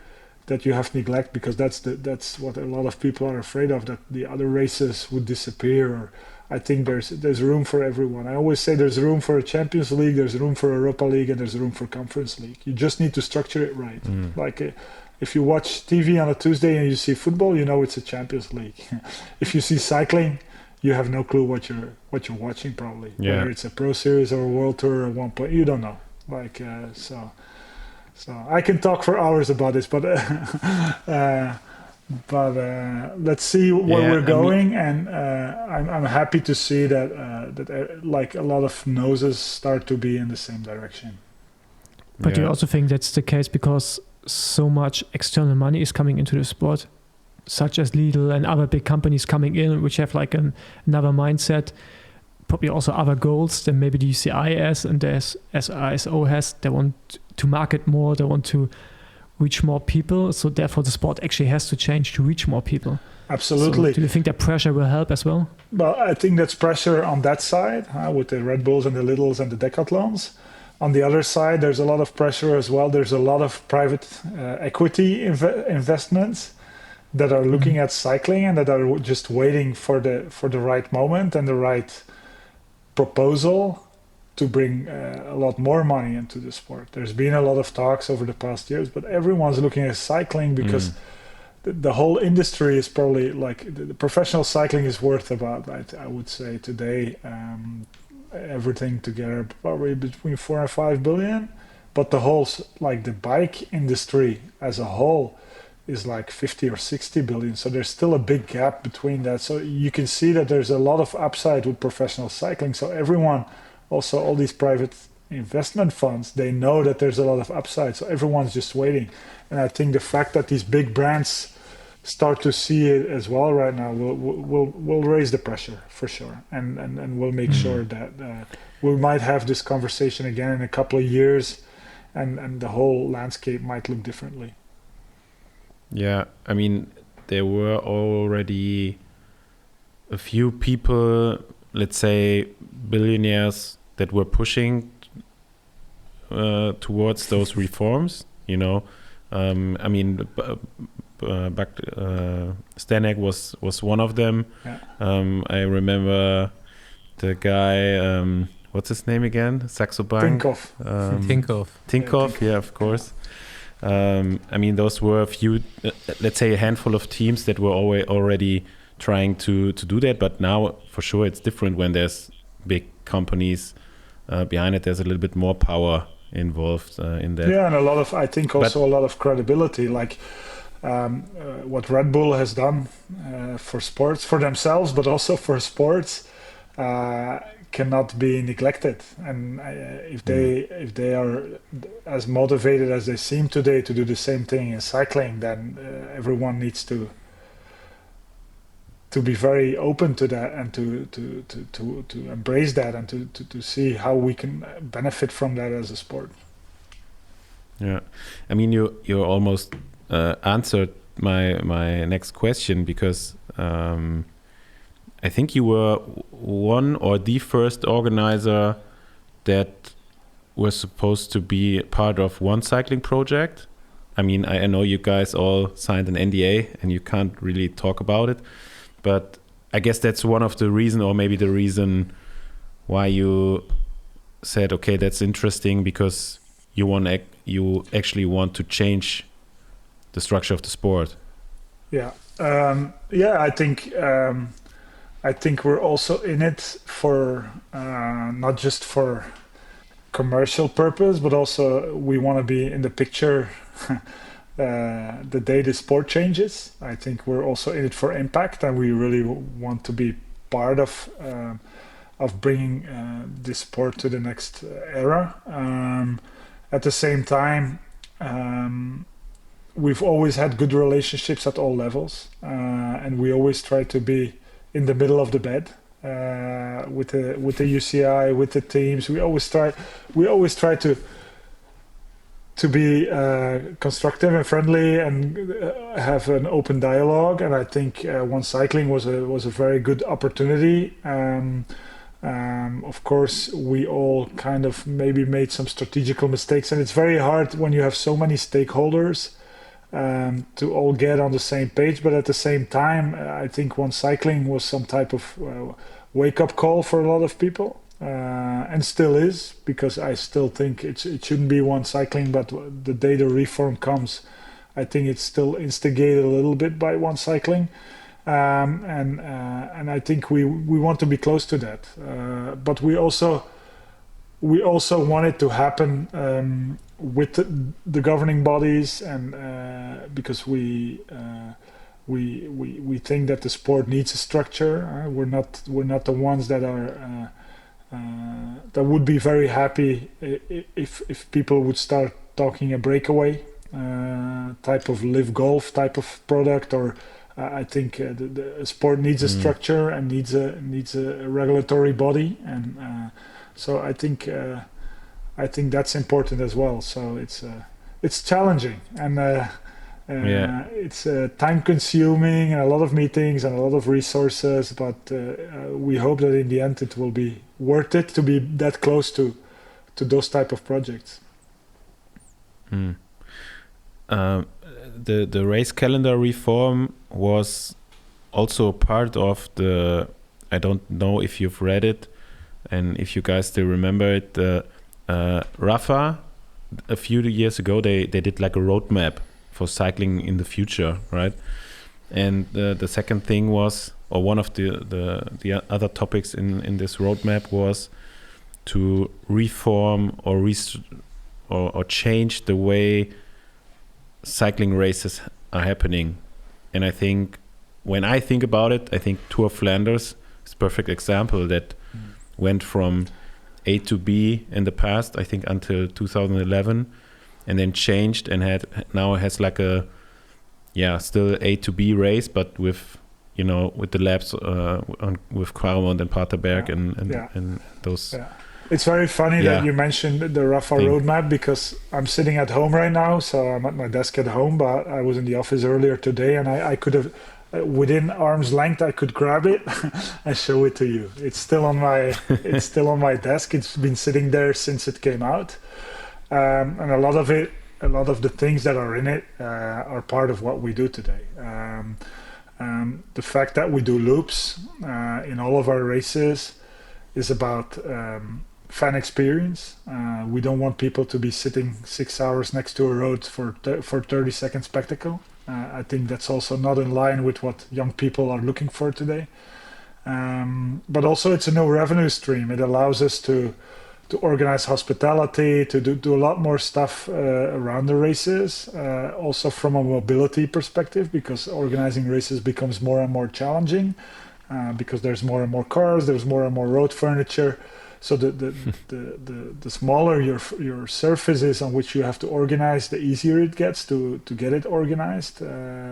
that you have neglect, because that's what a lot of people are afraid of, that the other races would disappear. Or I think there's room for everyone. I always say there's room for a Champions League, there's room for Europa League, and there's room for Conference League. You just need to structure it right. Like if you watch TV on a Tuesday and you see football, you know it's a Champions League. If you see cycling, you have no clue what you're watching probably. Yeah. Whether it's a Pro Series or a World Tour at one point, you don't know. Like so I can talk for hours about this, but let's see where we're going. And I'm happy to see that like a lot of noses start to be in the same direction. But do you also think that's the case because so much external money is coming into the sport, such as Lidl and other big companies coming in, which have like another mindset, probably also other goals than maybe the UCI has and the SISO has. They want to market more, they want to reach more people, so therefore the sport actually has to change to reach more people. Absolutely. So do you think that pressure will help as well? Well, I think that's pressure on that side with the Red Bulls and the Lidls and the Decathlons. On the other side, there's a lot of pressure as well. There's a lot of private equity investments that are looking at cycling and that are just waiting for the right moment and the right proposal to bring a lot more money into the sport. There's been a lot of talks over the past years, but everyone's looking at cycling because the whole industry is probably like the professional cycling is worth about, I would say today, everything together probably between 4 and 5 billion, but the whole like the bike industry as a whole is like 50 or 60 billion. So there's still a big gap between that. So you can see that there's a lot of upside with professional cycling. So everyone, also all these private investment funds, they know that there's a lot of upside. So everyone's just waiting. And I think the fact that these big brands start to see it as well right now will raise the pressure for sure. And we'll make sure that we might have this conversation again in a couple of years and the whole landscape might look differently. Yeah, I mean, there were already a few people, let's say billionaires, that were pushing towards those reforms, you know. I mean, Stanek was one of them. Yeah. I remember the guy, what's his name again? Saxo Bank? Tinkoff, yeah, of course. I mean, those were a few, let's say a handful of teams that were already trying to do that. But now, for sure, it's different when there's big companies behind it. There's a little bit more power involved in that. Yeah, and a lot of, I think also a lot of credibility. Like what Red Bull has done for sports, for themselves, but also for sports, cannot be neglected. And if they are as motivated as they seem today to do the same thing in cycling, then everyone needs to be very open to that and to embrace that and to see how we can benefit from that as a sport. Yeah, I mean, you almost answered my next question, because I think you were one or the first organizer that was supposed to be part of one cycling project. I mean, I know you guys all signed an NDA and you can't really talk about it, but I guess that's one of the reason, or maybe the reason why you said, okay, that's interesting, because you actually want to change the structure of the sport. Yeah. I think we're also in it for not just for commercial purpose, but also we want to be in the picture the day the sport changes. I think we're also in it for impact, and we really want to be part of bringing this sport to the next era. At the same time, we've always had good relationships at all levels, and we always try to be in the middle of the bed with the UCI, with the teams. We always try to to be constructive and friendly and have an open dialogue. And I think One Cycling was a very good opportunity. Of course, we all kind of maybe made some strategical mistakes, and it's very hard when you have so many stakeholders to all get on the same page. But at the same time, I think One Cycling was some type of wake-up call for a lot of people. And still is, because I still think it shouldn't be One Cycling, but the day the reform comes, I think it's still instigated a little bit by One Cycling, and I think we want to be close to that, but we also want it to happen with the governing bodies, and because we think that the sport needs a structure. We're not the ones that are. That would be very happy if people would start talking a breakaway type of live golf type of product, or I think the sport needs a structure and needs a regulatory body, and so I think that's important as well. So it's challenging, and it's time consuming and a lot of meetings and a lot of resources, but we hope that in the end it will be worth it to be that close to those type of projects. The race calendar reform was also part of the, I don't know if you've read it and if you guys still remember it, Rafa, a few years ago they did like a roadmap for cycling in the future, right? And the second thing was, or one of the other topics in this roadmap was to reform or change the way cycling races are happening. And I think when I think about it, I think Tour of Flanders is a perfect example that went from A to B in the past, I think until 2011, and then changed and now has like a still A to B race, but with the laps with Quaremont and Paterberg and those. Yeah. It's very funny that you mentioned the Rafa roadmap, because I'm sitting at home right now, so I'm at my desk at home, but I was in the office earlier today, and I could have, within arm's length, I could grab it and show it to you. It's still on my desk. It's been sitting there since it came out, and a lot of the things that are in it are part of what we do today. The fact that we do loops in all of our races is about fan experience. We don't want people to be sitting 6 hours next to a road for 30-second spectacle. I think that's also not in line with what young people are looking for today. But also it's a new revenue stream. It allows us to organize hospitality, to do a lot more stuff around the races, also from a mobility perspective, because organizing races becomes more and more challenging, because there's more and more cars, there's more and more road furniture. So the smaller your surface is on which you have to organize, the easier it gets to get it organized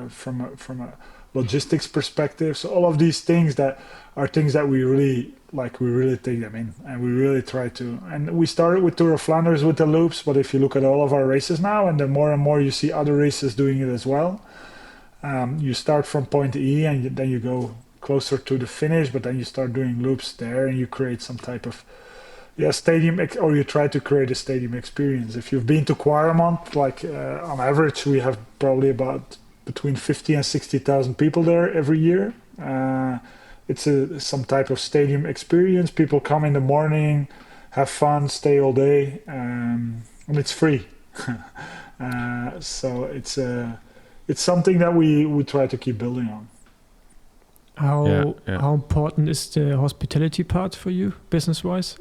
from a logistics perspective. So all of these things that are things that we really take them in, and we really try to. And we started with Tour of Flanders with the loops, but if you look at all of our races now, and the more and more you see other races doing it as well, you start from point E and then you go closer to the finish, but then you start doing loops there, and you create some type of stadium, or you try to create a stadium experience. If you've been to Quaremont, on average we have probably about between 50 and 60,000 people there every year. It's some type of stadium experience. People come in the morning, have fun, stay all day, and it's free. So it's something that we try to keep building on. How important is the hospitality part for you, business-wise?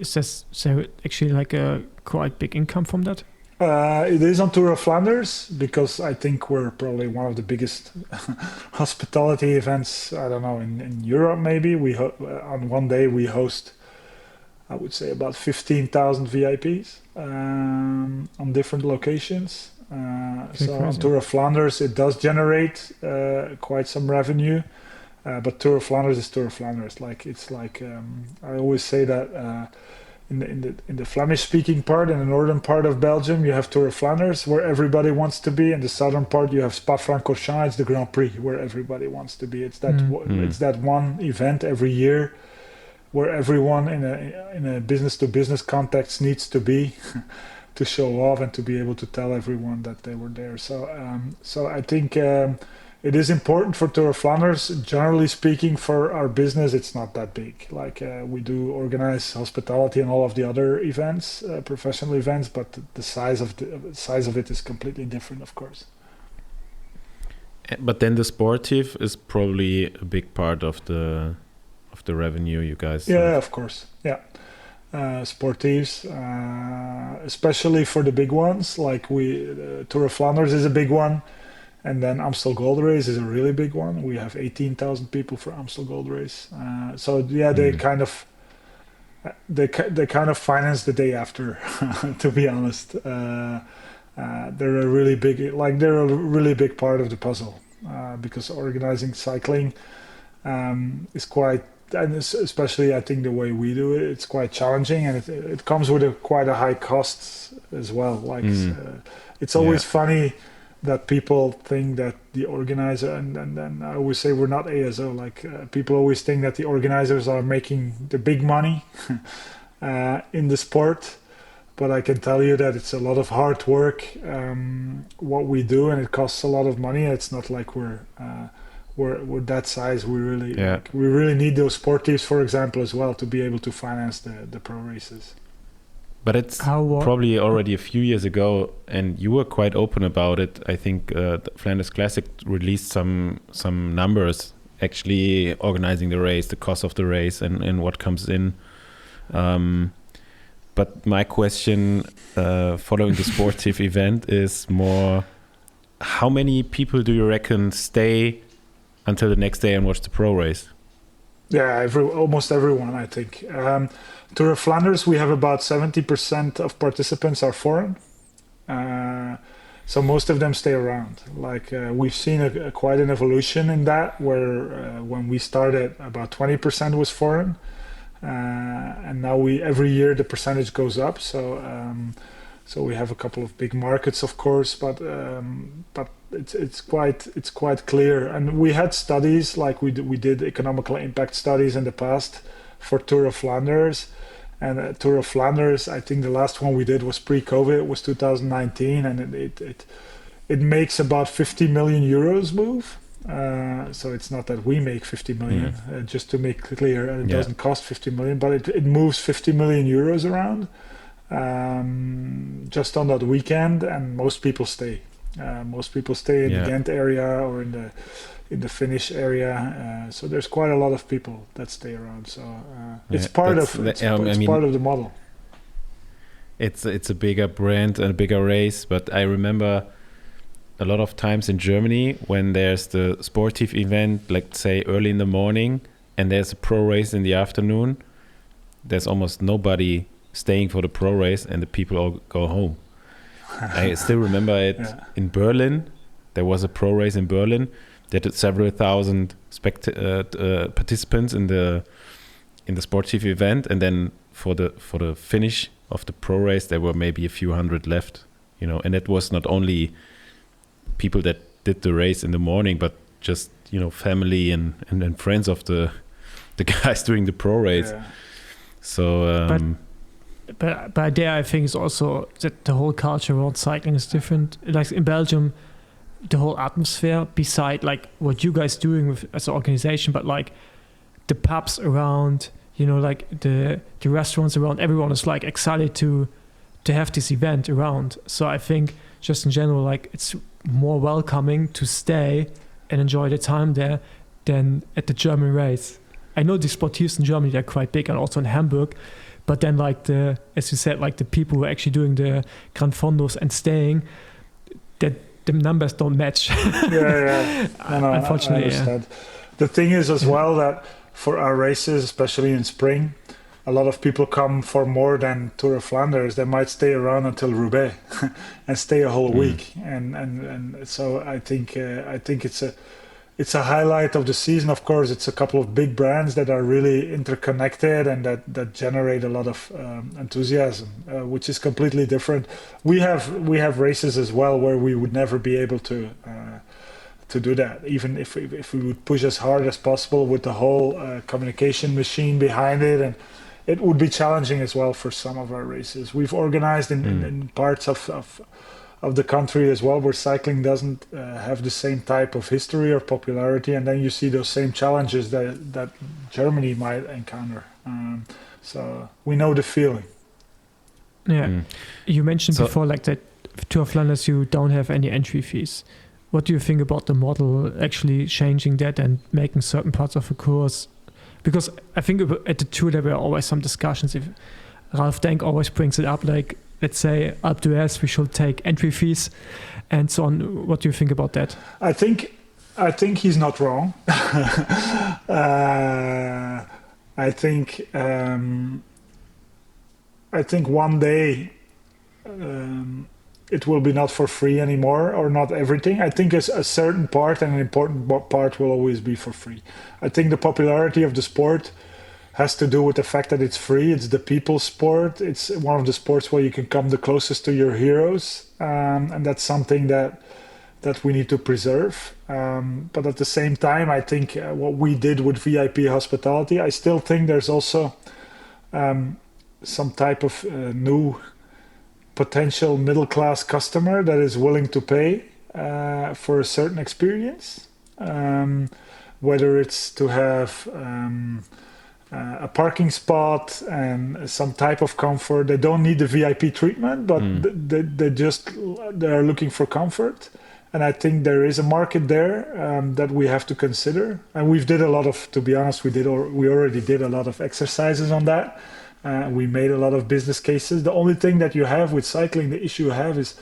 Is this actually like a quite big income from that? It is on Tour of Flanders, because I think we're probably one of the biggest hospitality events, I don't know, in Europe maybe. On one day we host, I would say, about 15,000 VIPs on different locations. So on Tour of Flanders it does generate quite some revenue, but Tour of Flanders is Tour of Flanders. I always say that in the Flemish speaking part, in the northern part of Belgium, you have Tour of Flanders, where everybody wants to be. In the southern part, you have Spa-Francorchamps, it's the Grand Prix, where everybody wants to be. It's that it's that one event every year where everyone in a business to business context needs to be to show off and to be able to tell everyone that they were there. So I think it is important for Tour of Flanders. Generally speaking, for our business, it's not that big. Like we do organize hospitality and all of the other events, professional events, but the size of it is completely different, of course. But then the sportive is probably a big part of the revenue you guys. Yeah, of course. Yeah. Sportives, especially for the big ones, like Tour of Flanders is a big one. And then Amstel Gold Race is a really big one. We have 18,000 people for Amstel Gold Race. So yeah, they kind of finance the day after. To be honest, they're a really big part of the puzzle because organizing cycling is quite, and especially I think the way we do it, it's quite challenging, and it comes with quite a high cost as well. Like it's always funny that people think that the organizer, and then I always say we're not ASO, like people always think that the organizers are making the big money in the sport, but I can tell you that it's a lot of hard work, what we do, and it costs a lot of money. It's not like we're that size. We really need those sportives, for example, as well, to be able to finance the pro races. But it's probably already a few years ago, and you were quite open about it. I think the Flanders Classic released some numbers, actually organizing the race, the cost of the race, and what comes in. But my question following the sportive event is more, how many people do you reckon stay until the next day and watch the pro race? Yeah, almost everyone, I think. Tour of Flanders, we have about 70% of participants are foreign. So most of them stay around. Like we've seen quite an evolution in that, where when we started, about 20% was foreign. And now every year the percentage goes up. So we have a couple of big markets, of course, but it's quite clear. And we had studies, like we did economical impact studies in the past for Tour of Flanders. And Tour of Flanders, I think the last one we did was pre-COVID, was 2019, and it makes about 50 million euros move. So it's not that we make 50 million, just to make clear, and it doesn't cost 50 million, but it moves 50 million euros around just on that weekend, and most people stay. Most people stay in the Ghent area or in the Finnish area. So there's quite a lot of people that stay around. So it's part of the model. It's a bigger brand and a bigger race, but I remember a lot of times in Germany when there's the sportive event, like say early in the morning, and there's a pro race in the afternoon, there's almost nobody staying for the pro race, and the people all go home. I still remember it in Berlin. There was a pro race in Berlin that had several thousand participants in the sportive event, and then for the finish of the pro race there were maybe a few hundred left, and it was not only people that did the race in the morning, but just family and friends of the guys doing the pro race. So but there I think it's also that the whole culture around cycling is different. Like in Belgium, the whole atmosphere, beside like what you guys doing with as an organization, but like the pubs around, like the restaurants around, everyone is like excited to have this event around. So I think just in general, like it's more welcoming to stay and enjoy the time there than at the German race. I know the sportives in Germany, they're quite big, and also in Hamburg, but then like as you said, like the people who are actually doing the Grand Fondos and staying, that the numbers don't match. Unfortunately. I understand. The thing is as well that for our races, especially in spring, a lot of people come for more than Tour of Flanders. They might stay around until Roubaix and stay a whole week. And so I think it's a highlight of the season. Of course, it's a couple of big brands that are really interconnected and that generate a lot of enthusiasm, which is completely different. We have races as well where we would never be able to do that, even if we would push as hard as possible with the whole communication machine behind it, and it would be challenging as well for some of our races. We've organized in parts of the country as well where cycling doesn't have the same type of history or popularity, and then you see those same challenges that Germany might encounter. So we know the feeling. Yeah, you mentioned before like that Tour of Flanders you don't have any entry fees. What do you think about the model actually changing that and making certain parts of the course? Because I think at the Tour there were always some discussions. If Ralf Denk always brings it up, like, let's say Alpe d'Huez, we should take entry fees and so on. What do you think about that? I think he's not wrong. I think one day it will be not for free anymore, or not everything. I think a certain part and an important part will always be for free. I think the popularity of the sport has to do with the fact that it's free. It's the people's sport. It's one of the sports where you can come the closest to your heroes, and that's something that we need to preserve. But at the same time, I think what we did with VIP hospitality, I still think there's also some type of new potential middle-class customer that is willing to pay for a certain experience, whether it's to have a parking spot and some type of comfort. They don't need the VIP treatment, but they are looking for comfort. And I think there is a market there that we have to consider. And we've did a lot of, to be honest, we already did a lot of exercises on that. We made a lot of business cases. The only thing that you have with cycling, the issue you have is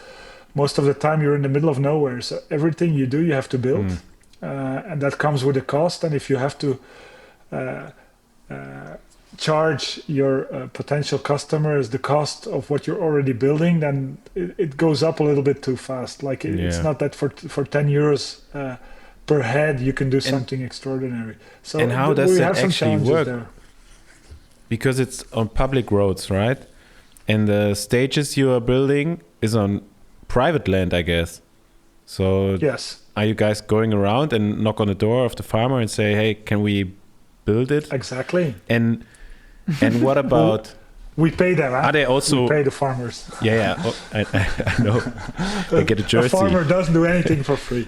most of the time you're in the middle of nowhere. So everything you do, you have to build. And that comes with a cost. And if you have to charge your potential customers the cost of what you're already building, then it goes up a little bit too fast. Like it's not that for 10 euros per head you can do something extraordinary. So and how does that actually work? There. Because it's on public roads, right? And the stages you are building is on private land, I guess. So yes. Are you guys going around and knock on the door of the farmer and say, hey, can we build it? Exactly. And what about... We pay them, huh? Are they also... We pay the farmers. Yeah. Oh, I know. They get a jersey. A farmer doesn't do anything for free.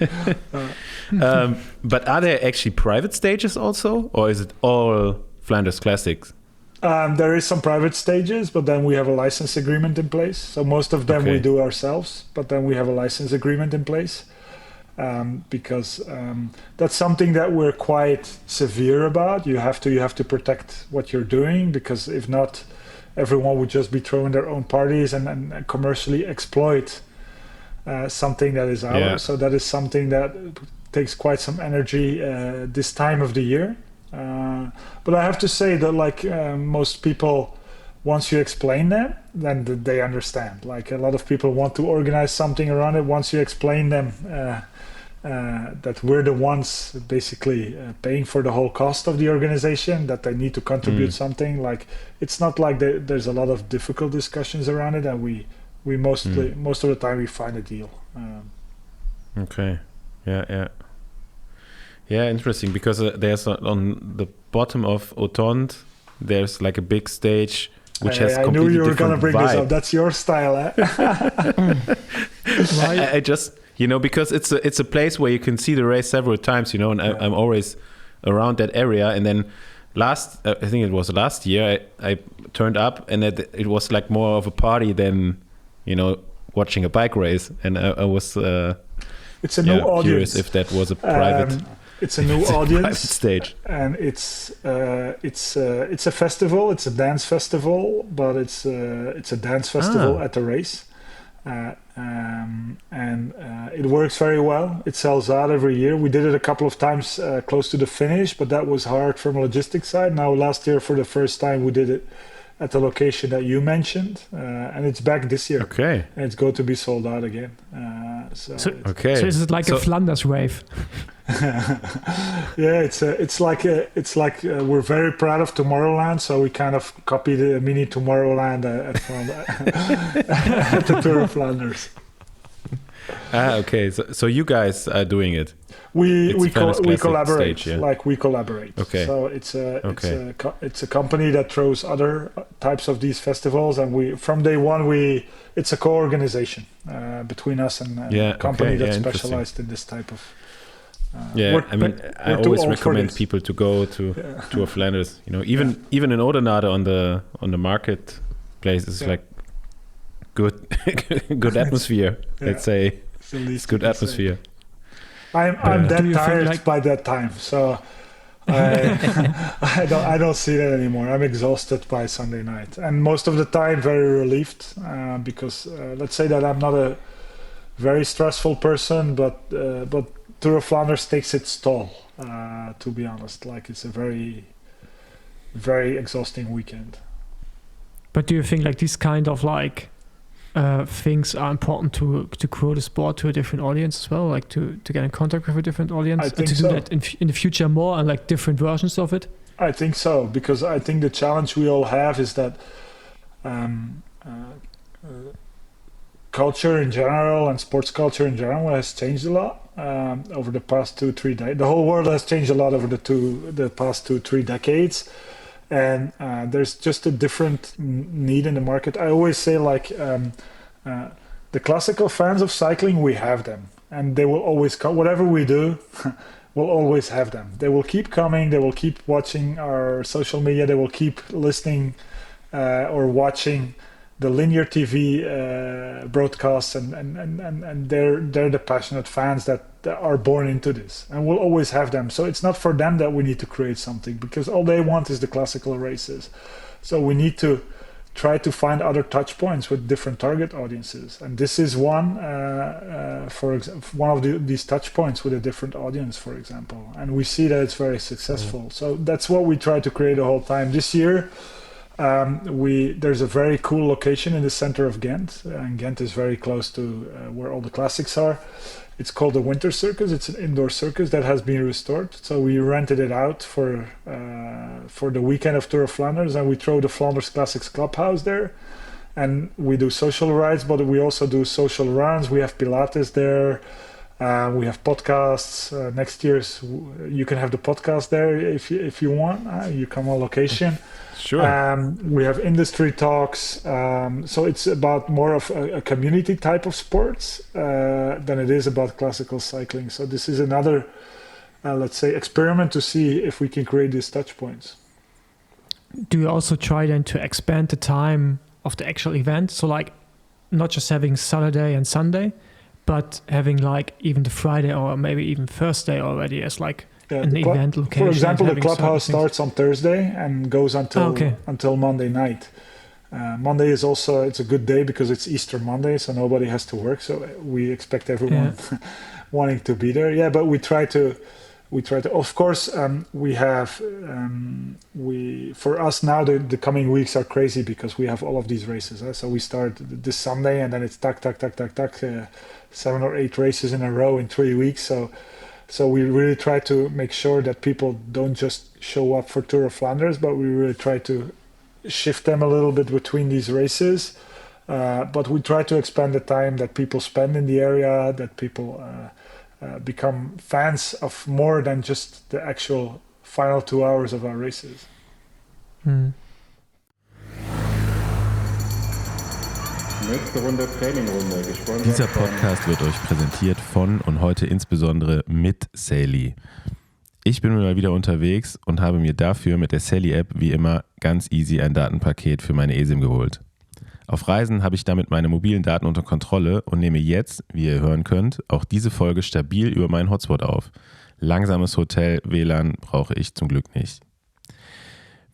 But are there actually private stages also? Or is it all Flanders Classics? There is some private stages, but then we have a license agreement in place. So most of them we do ourselves, but then we have a license agreement in place. Because that's something that we're quite severe about. You have to protect what you're doing, because if not, everyone would just be throwing their own parties and commercially exploit something that is ours. Yeah. So that is something that takes quite some energy this time of the year. But I have to say that, like most people, once you explain that, then they understand. Like a lot of people want to organize something around it. Once you explain them that we're the ones basically paying for the whole cost of the organization, that they need to contribute something. Like it's not like there's a lot of difficult discussions around it, and we most of the time we find a deal. Okay, yeah, interesting, because there's on the bottom of Autonde, there's like a big stage which has completely different vibe. I knew you were going to bring this up. That's your style, eh? I just, because it's a place where you can see the race several times, and I'm always around that area. And then I think it was last year, I turned up, and it was like more of a party than, watching a bike race. And I was it's a new audience. Curious if that was a private... It's a new audience stage, and it's a festival. It's a dance festival, but it's a dance festival at the race, and it works very well. It sells out every year. We did it a couple of times close to the finish, but that was hard from a logistics side. Now last year, for the first time, we did it at the location that you mentioned, and it's back this year. Okay. And it's going to be sold out again. So is it like a Flanders rave? Yeah, it's like we're very proud of Tomorrowland, so we kind of copied a mini Tomorrowland at the Tour of Flanders. Okay. So you guys are doing it. We collaborate. Stage, yeah. Like we collaborate. Okay. So it's a company that throws other types of these festivals, and from day one it's a co-organization between us and a company that's specialized in this type of. I always recommend people to go to Tour of Flanders. Even in Oudenaarde on the marketplace is like good atmosphere. Let's say it's good atmosphere. I'm that tired by that time, so I don't see that anymore. I'm exhausted by Sunday night, and most of the time very relieved because let's say that I'm not a very stressful person, but Tour of Flanders takes its toll. To be honest, like it's a very, very exhausting weekend. But do you think like these kind of like things are important to grow the sport to a different audience as well, like to get in contact with a different audience, I think to do that in the future more and like different versions of it? I think so, because I think the challenge we all have is that culture in general and sports culture in general has changed a lot over the past 2-3 decades. The whole world has changed a lot over the past 2-3 decades. And there's just a different need in the market. I always say like the classical fans of cycling, we have them, and they will always come. Whatever we do, we'll always have them. They will keep coming. They will keep watching our social media. They will keep listening or watching the linear TV broadcasts, and they're the passionate fans that are born into this, and we'll always have them. So it's not for them that we need to create something, because all they want is the classical races. So we need to try to find other touch points with different target audiences, and this is one one of these touch points with a different audience, for example, and we see that it's very successful. So that's what we try to create the whole time. This year there's a very cool location in the center of Ghent, and Ghent is very close to where all the classics are. It's called the Winter Circus. It's an indoor circus that has been restored. So we rented it out for the weekend of Tour of Flanders, and we throw the Flanders Classics clubhouse there, and we do social rides, but we also do social runs. We have Pilates there. We have podcasts. Next year you can have the podcast there if you want. You come on location. Sure. We have industry talks. So it's about more of a community type of sports than it is about classical cycling. So this is another, let's say, experiment to see if we can create these touch points. Do you also try then to expand the time of the actual event? So like not just having Saturday and Sunday, but having like even the Friday or maybe even Thursday already as like an event location. For example, the clubhouse starts on Thursday and goes until Monday night. Monday is also, it's a good day because it's Easter Monday, so nobody has to work. So we expect everyone wanting to be there. Yeah, but we try to. Of course, we have. For us now, the coming weeks are crazy because we have all of these races. So we start this Sunday, and then it's 7 or 8 races in a row in 3 weeks. So we really try to make sure that people don't just show up for Tour of Flanders, but we really try to shift them a little bit between these races. But we try to expand the time that people spend in the area, that people become fans of more than just the actual final 2 hours of our races. Nächste Runde Trainingrunde, gesponsert. Dieser Podcast wird euch präsentiert von und heute insbesondere mit Sally. Ich bin mal wieder unterwegs und habe mir dafür mit der Sally-App wie immer ganz easy ein Datenpaket für meine eSIM geholt. Auf Reisen habe ich damit meine mobilen Daten unter Kontrolle und nehme jetzt, wie ihr hören könnt, auch diese Folge stabil über meinen Hotspot auf. Langsames Hotel, WLAN brauche ich zum Glück nicht.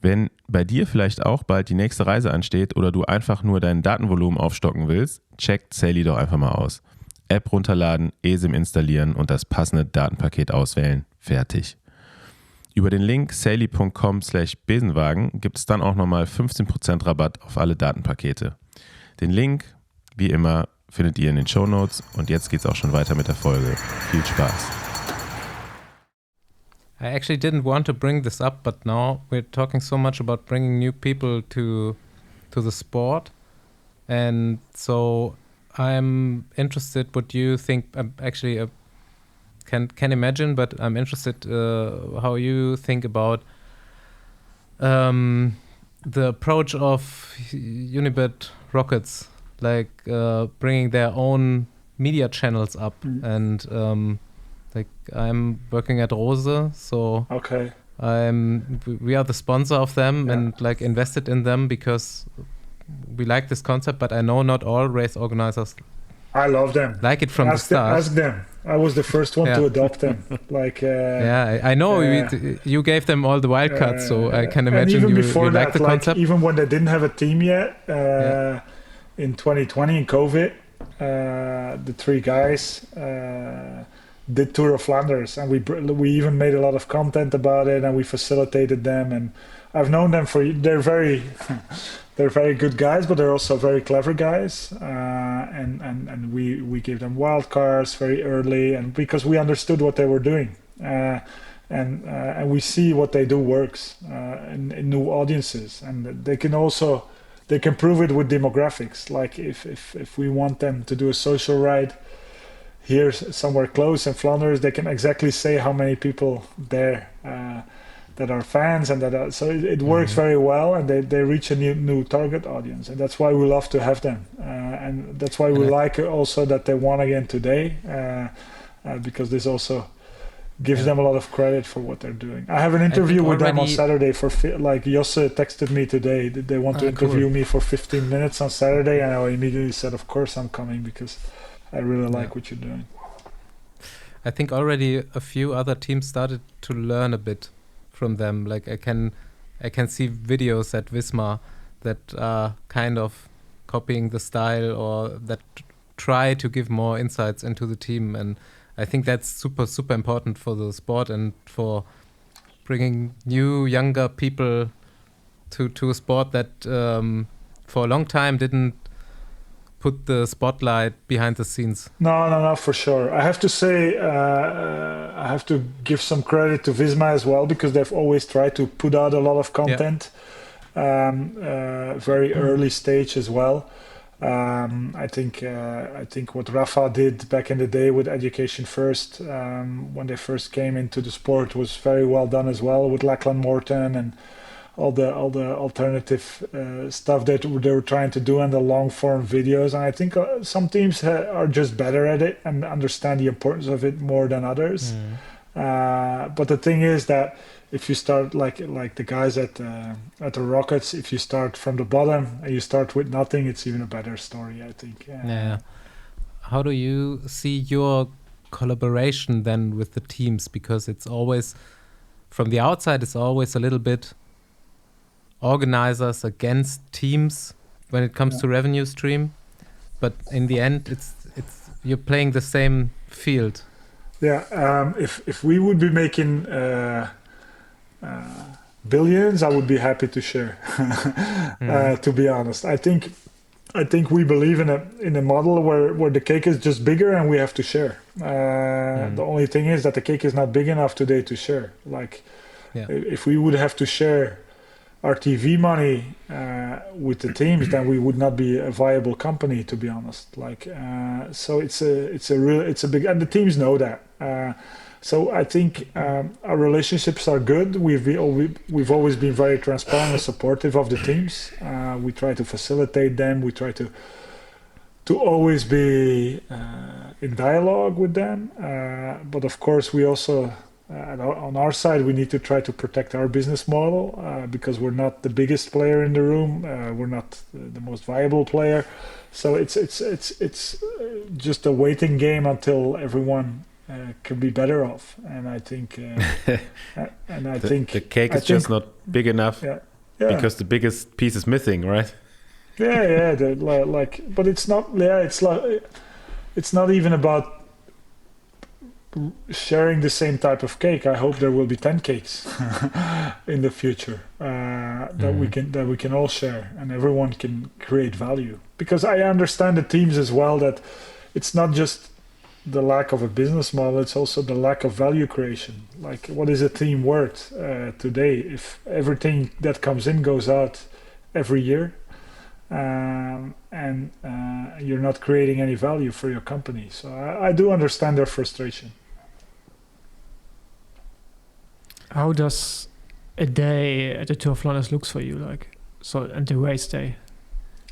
Wenn bei dir vielleicht auch bald die nächste Reise ansteht oder du einfach nur dein Datenvolumen aufstocken willst, checkt Sally doch einfach mal aus. App runterladen, eSIM installieren und das passende Datenpaket auswählen. Fertig. Über den Link sally.com/Besenwagen gibt es dann auch nochmal 15% Rabatt auf alle Datenpakete. Den Link, wie immer, findet ihr in den Shownotes und jetzt geht's auch schon weiter mit der Folge. Viel Spaß. I actually didn't want to bring this up, but now we're talking so much about bringing new people to the sport. And so I'm interested what you think. Actually can imagine, but I'm interested how you think about the approach of Unibet Rockets, like bringing their own media channels up. And like I'm working at Rose, so Okay. we are the sponsor of them and like invested in them because we like this concept, but I know not all race organizers I love them. like it from the start. Ask them. I was the first one to adopt them. Like, I know you gave them all the wild cards, so I can imagine and even you before like that, the concept. even when they didn't have a team yet, in 2020 in COVID, the three guys did Tour of Flanders, and we even made a lot of content about it, and we facilitated them. And I've known them they're very good guys, but they're also very clever guys. And we gave them wild cards very early, and because we understood what they were doing, and we see what they do works in new audiences, and they can prove it with demographics. Like if we want them to do a social ride here somewhere close in Flanders, they can exactly say how many people there that are fans, and so it works very well, and they reach a new target audience, and that's why we love to have them, and that's why we like also that they won again today, because this also gives them a lot of credit for what they're doing. I have an interview with them on Saturday like Josse texted me today. They want to interview me for 15 minutes on Saturday, and I immediately said, of course I'm coming, because I really like what you're doing. I think already a few other teams started to learn a bit from them. Like I can see videos at Wismar that are kind of copying the style, or that try to give more insights into the team, and I think that's super important for the sport and for bringing new younger people to a sport that for a long time didn't put the spotlight behind the scenes. No, for sure. I have to say, I have to give some credit to Visma as well, because they've always tried to put out a lot of content, very early stage as well. I think what Rafa did back in the day with Education First, when they first came into the sport, was very well done as well, with Lachlan Morton and all the alternative stuff that they were trying to do, and the long form videos. And I think some teams are just better at it and understand the importance of it more than others. But the thing is that if you start like the guys at the Rockets, if you start from the bottom and you start with nothing, it's even a better story, I think. How do you see your collaboration then with the teams? Because it's always, from the outside, it's always a little bit organizers against teams when it comes to revenue stream, but in the end it's you're playing the same field. If we would be making billions, I would be happy to share. To be honest, I think we believe in a model where the cake is just bigger and we have to share. The only thing is that the cake is not big enough today to share. If we would have to share our TV money with the teams, then we would not be a viable company, to be honest. So it's a big, and the teams know that. So I think our relationships are good. We've always been very transparent and supportive of the teams. We try to facilitate them. We try to always be in dialogue with them. But of course, we also, on our side, we need to try to protect our business model, because we're not the biggest player in the room. We're not the most viable player. So it's just a waiting game until everyone can be better off. And I think, the cake is just not big enough because the biggest piece is missing, right? But it's not. It's not even about sharing the same type of cake. I hope there will be 10 cakes in the future that we can all share, and everyone can create value. Because I understand the teams as well, that it's not just the lack of a business model, it's also the lack of value creation. Like, what is a team worth today if everything that comes in goes out every year, and you're not creating any value for your company? So I do understand their frustration. How does a day at the Tour of Flanders looks for you, like, so, and the race day?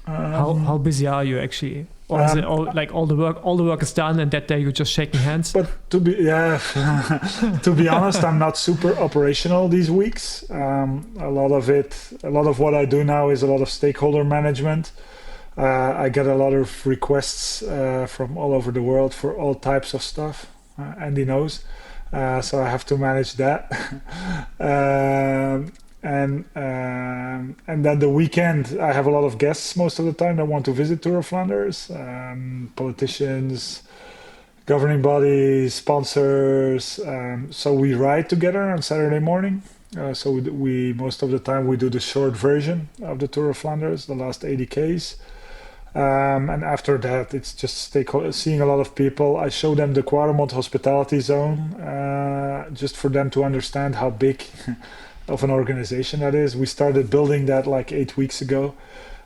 How busy are you actually? Or is it all the work is done and that day you're just shaking hands? But to be honest, I'm not super operational these weeks. A lot of what I do now is a lot of stakeholder management. I get a lot of requests from all over the world for all types of stuff. Andy knows. So I have to manage that. And then the weekend, I have a lot of guests most of the time that want to visit Tour of Flanders, politicians, governing bodies, sponsors. So we ride together on Saturday morning. So we most of the time we do the short version of the Tour of Flanders, the last 80 Ks. And after that, it's just seeing a lot of people. I show them the Quaremont hospitality zone, just for them to understand how big of an organization that is. We started building that like 8 weeks ago.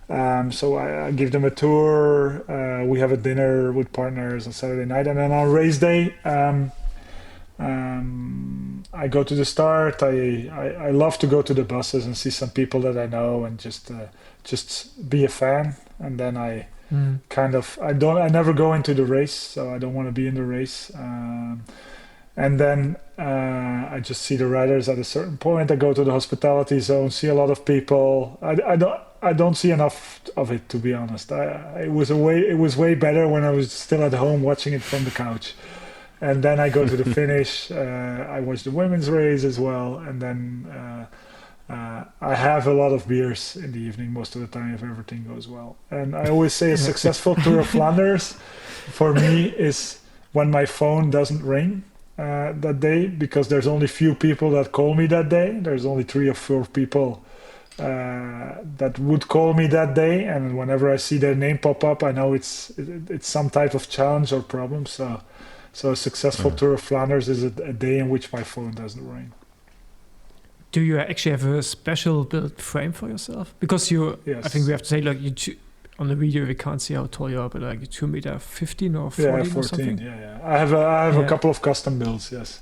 So I give them a tour. We have a dinner with partners on Saturday night, and then on race day, I go to the start. I love to go to the buses and see some people that I know and just be a fan. And then I never go into the race, so I don't want to be in the race. And then I just see the riders at a certain point. I go to the hospitality zone, see a lot of people. I don't see enough of it, to be honest. It was way better when I was still at home watching it from the couch. And then I go to the finish. I watch the women's race as well, and then I have a lot of beers in the evening most of the time if everything goes well. And I always say a successful Tour of Flanders for me is when my phone doesn't ring that day, because there's only few people that call me that day. There's only 3 or 4 people that would call me that day, and whenever I see their name pop up, I know it's some type of challenge or problem. So a successful Tour of Flanders is a day in which my phone doesn't ring. Do you actually have a special built frame for yourself? Because yes. I think we have to say, like, on the video we can't see how tall you are, but like 2 meter 15 or 14, yeah, 14 or something. Yeah. I have a couple of custom builds. Yes.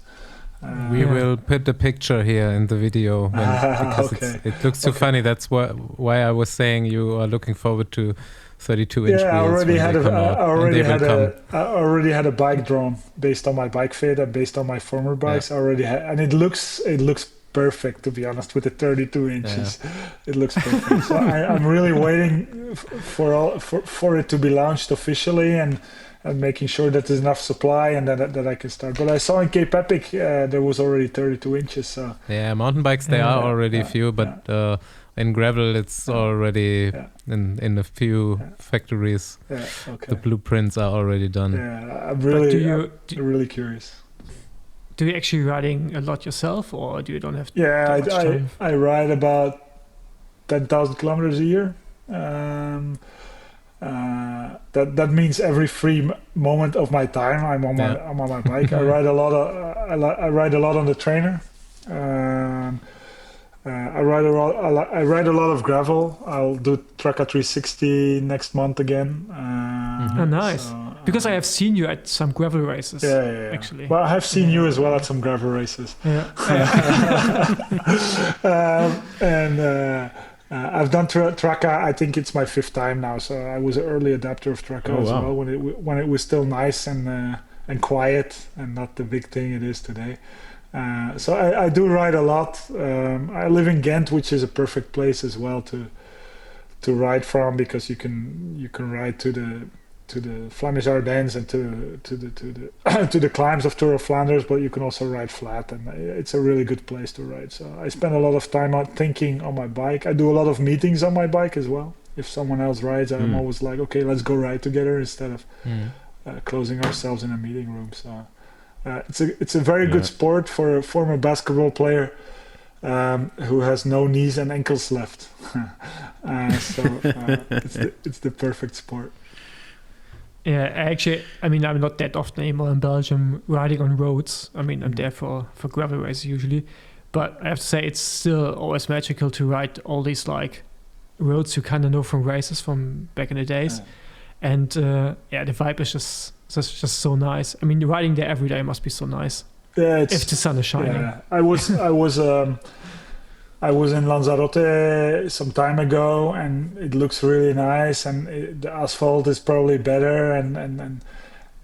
We will put the picture here in the video because okay. it looks too funny. That's why I was saying you are looking forward to 32-inch wheels. I already had a bike drawn based on my bike fit and based on my former bikes. I already had, and it looks perfect, to be honest, with the 32 inches. It looks perfect. So I'm really waiting for it to be launched officially and making sure that there's enough supply and that I can start. But I saw in Cape Epic there was already 32 inches. So mountain bikes there are already few, but in gravel it's already in a few factories. Yeah, okay. The blueprints are already done. Yeah, I'm really curious. Do you actually riding a lot yourself, or do you don't have? I ride about 10,000 kilometers a year. That means every free moment of my time I'm on my bike. I ride a lot on the trainer. I ride a lot of gravel. I'll do Traka 360 next month again. Oh, nice. Because I have seen you at some gravel races. Yeah. Actually. Well, I have seen you as well at some gravel races. Yeah. I've done Traka. I think it's my 5th time now. So I was an early adapter of Traka as well when it was still nice and quiet and not the big thing it is today. So I do ride a lot. I live in Ghent, which is a perfect place as well to ride from, because you can ride to the Flemish Ardennes and to the climbs of Tour of Flanders, but you can also ride flat, and it's a really good place to ride. So I spend a lot of time thinking on my bike. I do a lot of meetings on my bike as well. If someone else rides, I'm always like, okay, let's go ride together instead of closing ourselves in a meeting room. So it's a very good sport for a former basketball player who has no knees and ankles left. It's the perfect sport. Yeah, actually, I mean, I'm not that often anymore in Belgium riding on roads. I mean, I'm there for gravel races usually. But I have to say, it's still always magical to ride all these like roads you kind of know from races from back in the days. And the vibe is just so nice. I mean, riding there every day must be so nice. Yeah, if the sun is shining. Yeah. I was in Lanzarote some time ago, and it looks really nice, and the asphalt is probably better, and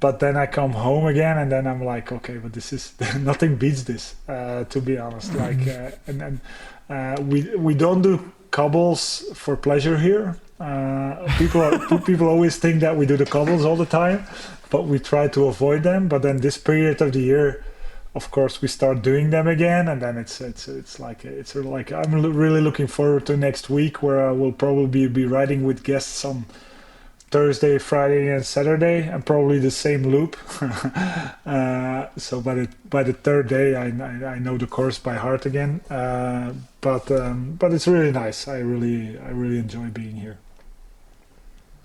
but then I come home again, and then I'm like, okay, but this is nothing beats this, to be honest. Like, we don't do cobbles for pleasure here. People always think that we do the cobbles all the time, but we try to avoid them. But then this period of the year, of course, we start doing them again, and then it's like I'm really looking forward to next week, where I will probably be riding with guests on Thursday, Friday, and Saturday, and probably the same loop. So by the third day, I know the course by heart again. But it's really nice. I really enjoy being here.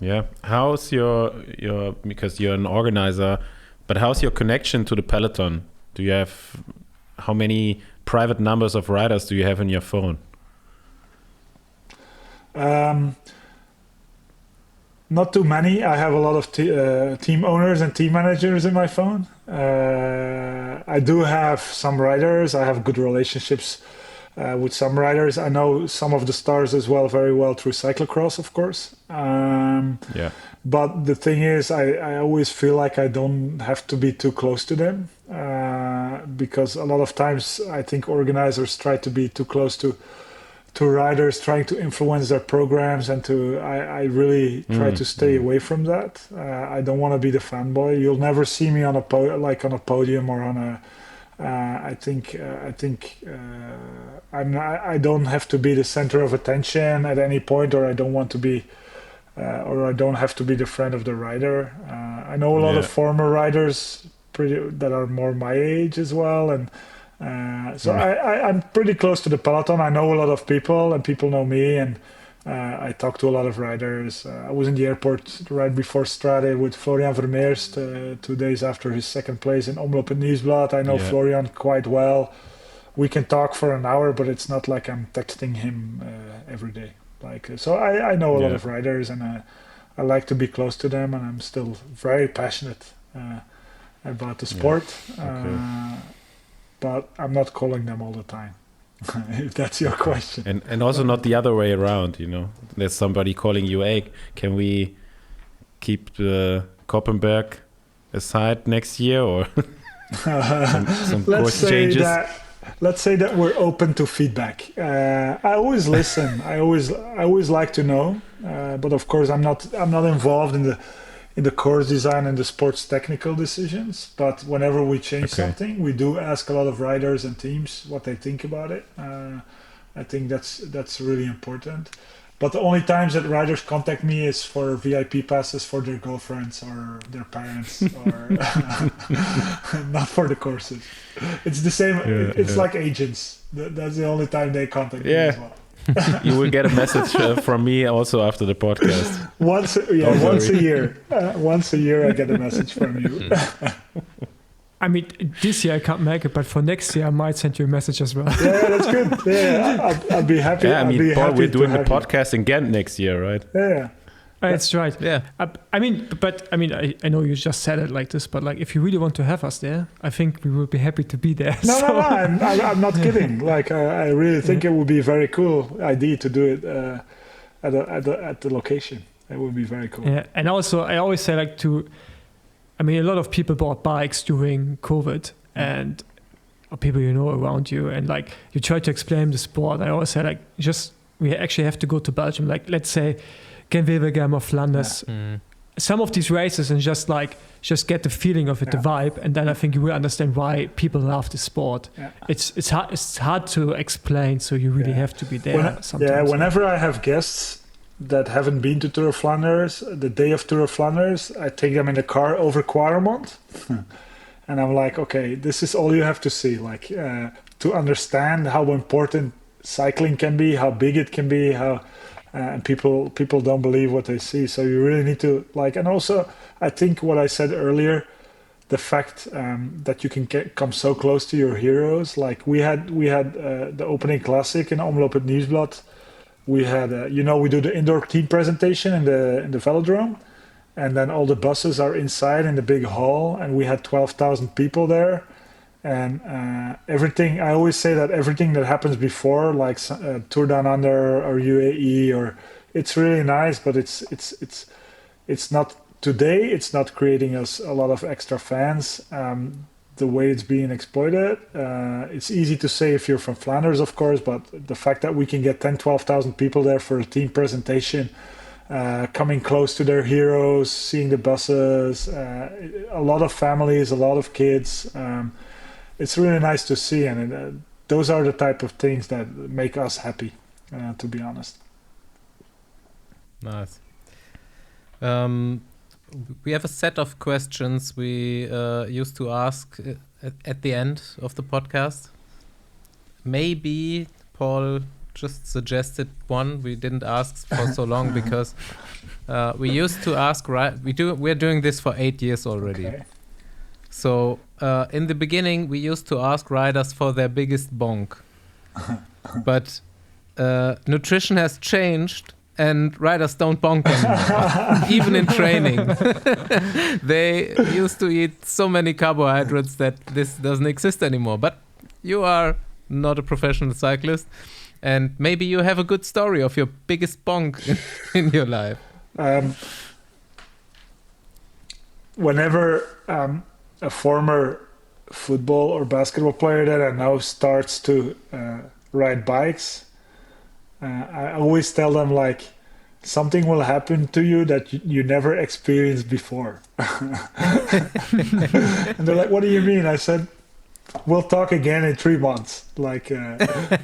Yeah. How's your because you're an organizer, but how's your connection to the peloton? Do you have, how many private numbers of riders do you have in your phone? Not too many. I have a lot of team owners and team managers in my phone. I do have some riders. I have good relationships with some riders. I know some of the stars as well, very well through cyclocross, of course. But the thing is, I always feel like I don't have to be too close to them, because a lot of times I think organizers try to be too close to riders, trying to influence their programs, and I really try to stay away from that. I don't want to be the fanboy. You'll never see me on a podium or on a. I don't have to be the center of attention at any point, or I don't want to be. Or I don't have to be the friend of the rider. I know a lot of former riders that are more my age as well, and I'm pretty close to the peloton. I know a lot of people, and people know me, and I talk to a lot of riders. I was in the airport right before Strade with Florian Vermeerst 2 days after his second place in Omloop Het Nieuwsblad. I know Florian quite well. We can talk for an hour, but it's not like I'm texting him every day. So I know a lot of riders, and I like to be close to them, and I'm still very passionate about the sport. But I'm not calling them all the time, if that's your question. And also not the other way around, you know. There's somebody calling you, hey, can we keep the Koppenberg aside next year, or some course changes? Let's say that we're open to feedback. I always listen. I always like to know, but of course I'm not involved in the course design and the sports technical decisions. But whenever we change something, we do ask a lot of riders and teams what they think about it. I think that's really important. But the only times that riders contact me is for VIP passes for their girlfriends or their parents, or not for the courses. It's the same. It's like agents. That's the only time they contact me as well. You will get a message from me also after the podcast. Once a year. Once a year I get a message from you. I mean, this year I can't make it, but for next year I might send you a message as well. Yeah, that's good. Yeah, I'll be happy. Yeah, I mean, we're doing the podcast in Ghent next year, right? Yeah. That's right. Yeah. I know you just said it like this, but like, if you really want to have us there, I think we will be happy to be there. No, I'm not kidding. Like, I really think it would be a very cool idea to do it at the location. It would be very cool. Yeah, and also I always say a lot of people bought bikes during COVID, and people around you, and like you try to explain the sport. I always say we actually have to go to Belgium. Like, let's say Gent-Wevelgem or Flanders, some of these races, and just get the feeling of it, the vibe, and then I think you will understand why people love the sport. Yeah. It's hard to explain, so you really have to be there. Sometimes. Whenever I have guests that haven't been to Tour of Flanders, the day of Tour of Flanders, I take them in the car over Quaremont, And I'm like, okay, this is all you have to see, like to understand how important cycling can be, how big it can be, how and people don't believe what they see. So you really need to like, and also I think what I said earlier, the fact that you can come so close to your heroes. Like we had the opening classic in Omloop Het Nieuwsblad. We had we do the indoor team presentation in the velodrome, and then all the buses are inside in the big hall, and we had 12,000 people there. And everything, I always say that everything that happens before, like Tour Down Under or UAE, or it's really nice, but it's not today. It's not creating us a lot of extra fans. The way it's being exploited, it's easy to say if you're from Flanders, of course, but the fact that we can get 12,000 people there for a team presentation, coming close to their heroes, seeing the buses, a lot of families, a lot of kids. It's really nice to see, and those are the type of things that make us happy, to be honest. Nice. We have a set of questions we used to ask at the end of the podcast. Maybe Paul just suggested one we didn't ask for so long because we used to ask. We're doing this for 8 years already. Okay. So in the beginning, we used to ask riders for their biggest bonk, but nutrition has changed. And riders don't bonk anymore, even in training. They used to eat so many carbohydrates that this doesn't exist anymore. But you are not a professional cyclist, and maybe you have a good story of your biggest bonk in your life. Whenever a former football or basketball player that I know starts to ride bikes, I always tell them like something will happen to you that you never experienced before. And they're like, what do you mean? I said, we'll talk again in 3 months. Like,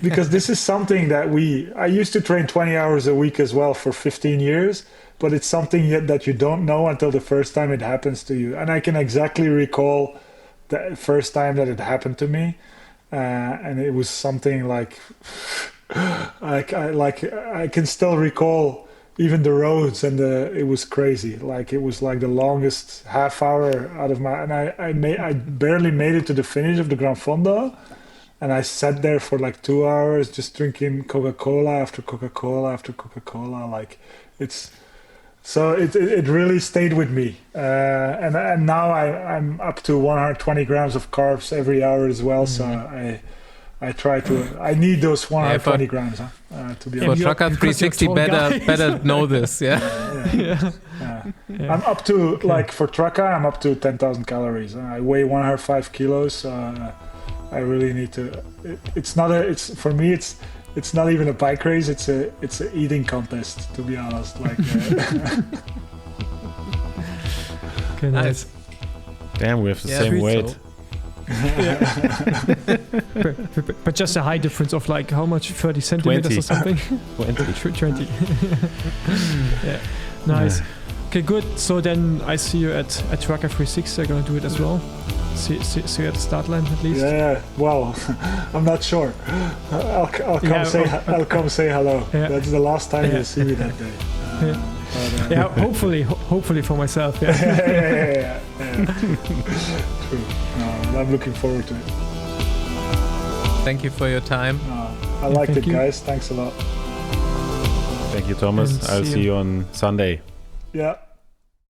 because this is something that I used to train 20 hours a week as well for 15 years, but it's something that you don't know until the first time it happens to you. And I can exactly recall the first time that it happened to me. And it was something like, I can still recall even the roads, and it was crazy. Like it was like the longest half hour out of my, and I barely made it to the finish of the Gran Fondo, and I sat there for like 2 hours just drinking Coca-Cola after Coca-Cola after Coca-Cola. Like it really stayed with me, and now I'm up to 120 grams of carbs every hour as well. So I need those 120 grams, to be honest. For Trucker 360, better know this, yeah. I'm up to, like, for Trucker, I'm up to 10,000 calories. I weigh 105 kilos. I really need to. For me, it's not even a bike race. It's a eating contest, to be honest. Like. Okay, nice. Damn, we have the same weight. So. but just a height difference of like how much, 30 centimeters 20. or something. 20. Yeah, nice. Okay, good. So then I see you at Trucker 360. I'm gonna do it as well. See you at the start line at least. Yeah. Well, I'm not sure. I'll come say hello. Yeah. That's the last time you'll see me that day. Yeah, hopefully for myself. Yeah. Yeah. True. No, I'm looking forward to it. Thank you for your time. I liked it, guys. Thanks a lot. Thank you, Thomas. I'll see you on Sunday. Yeah.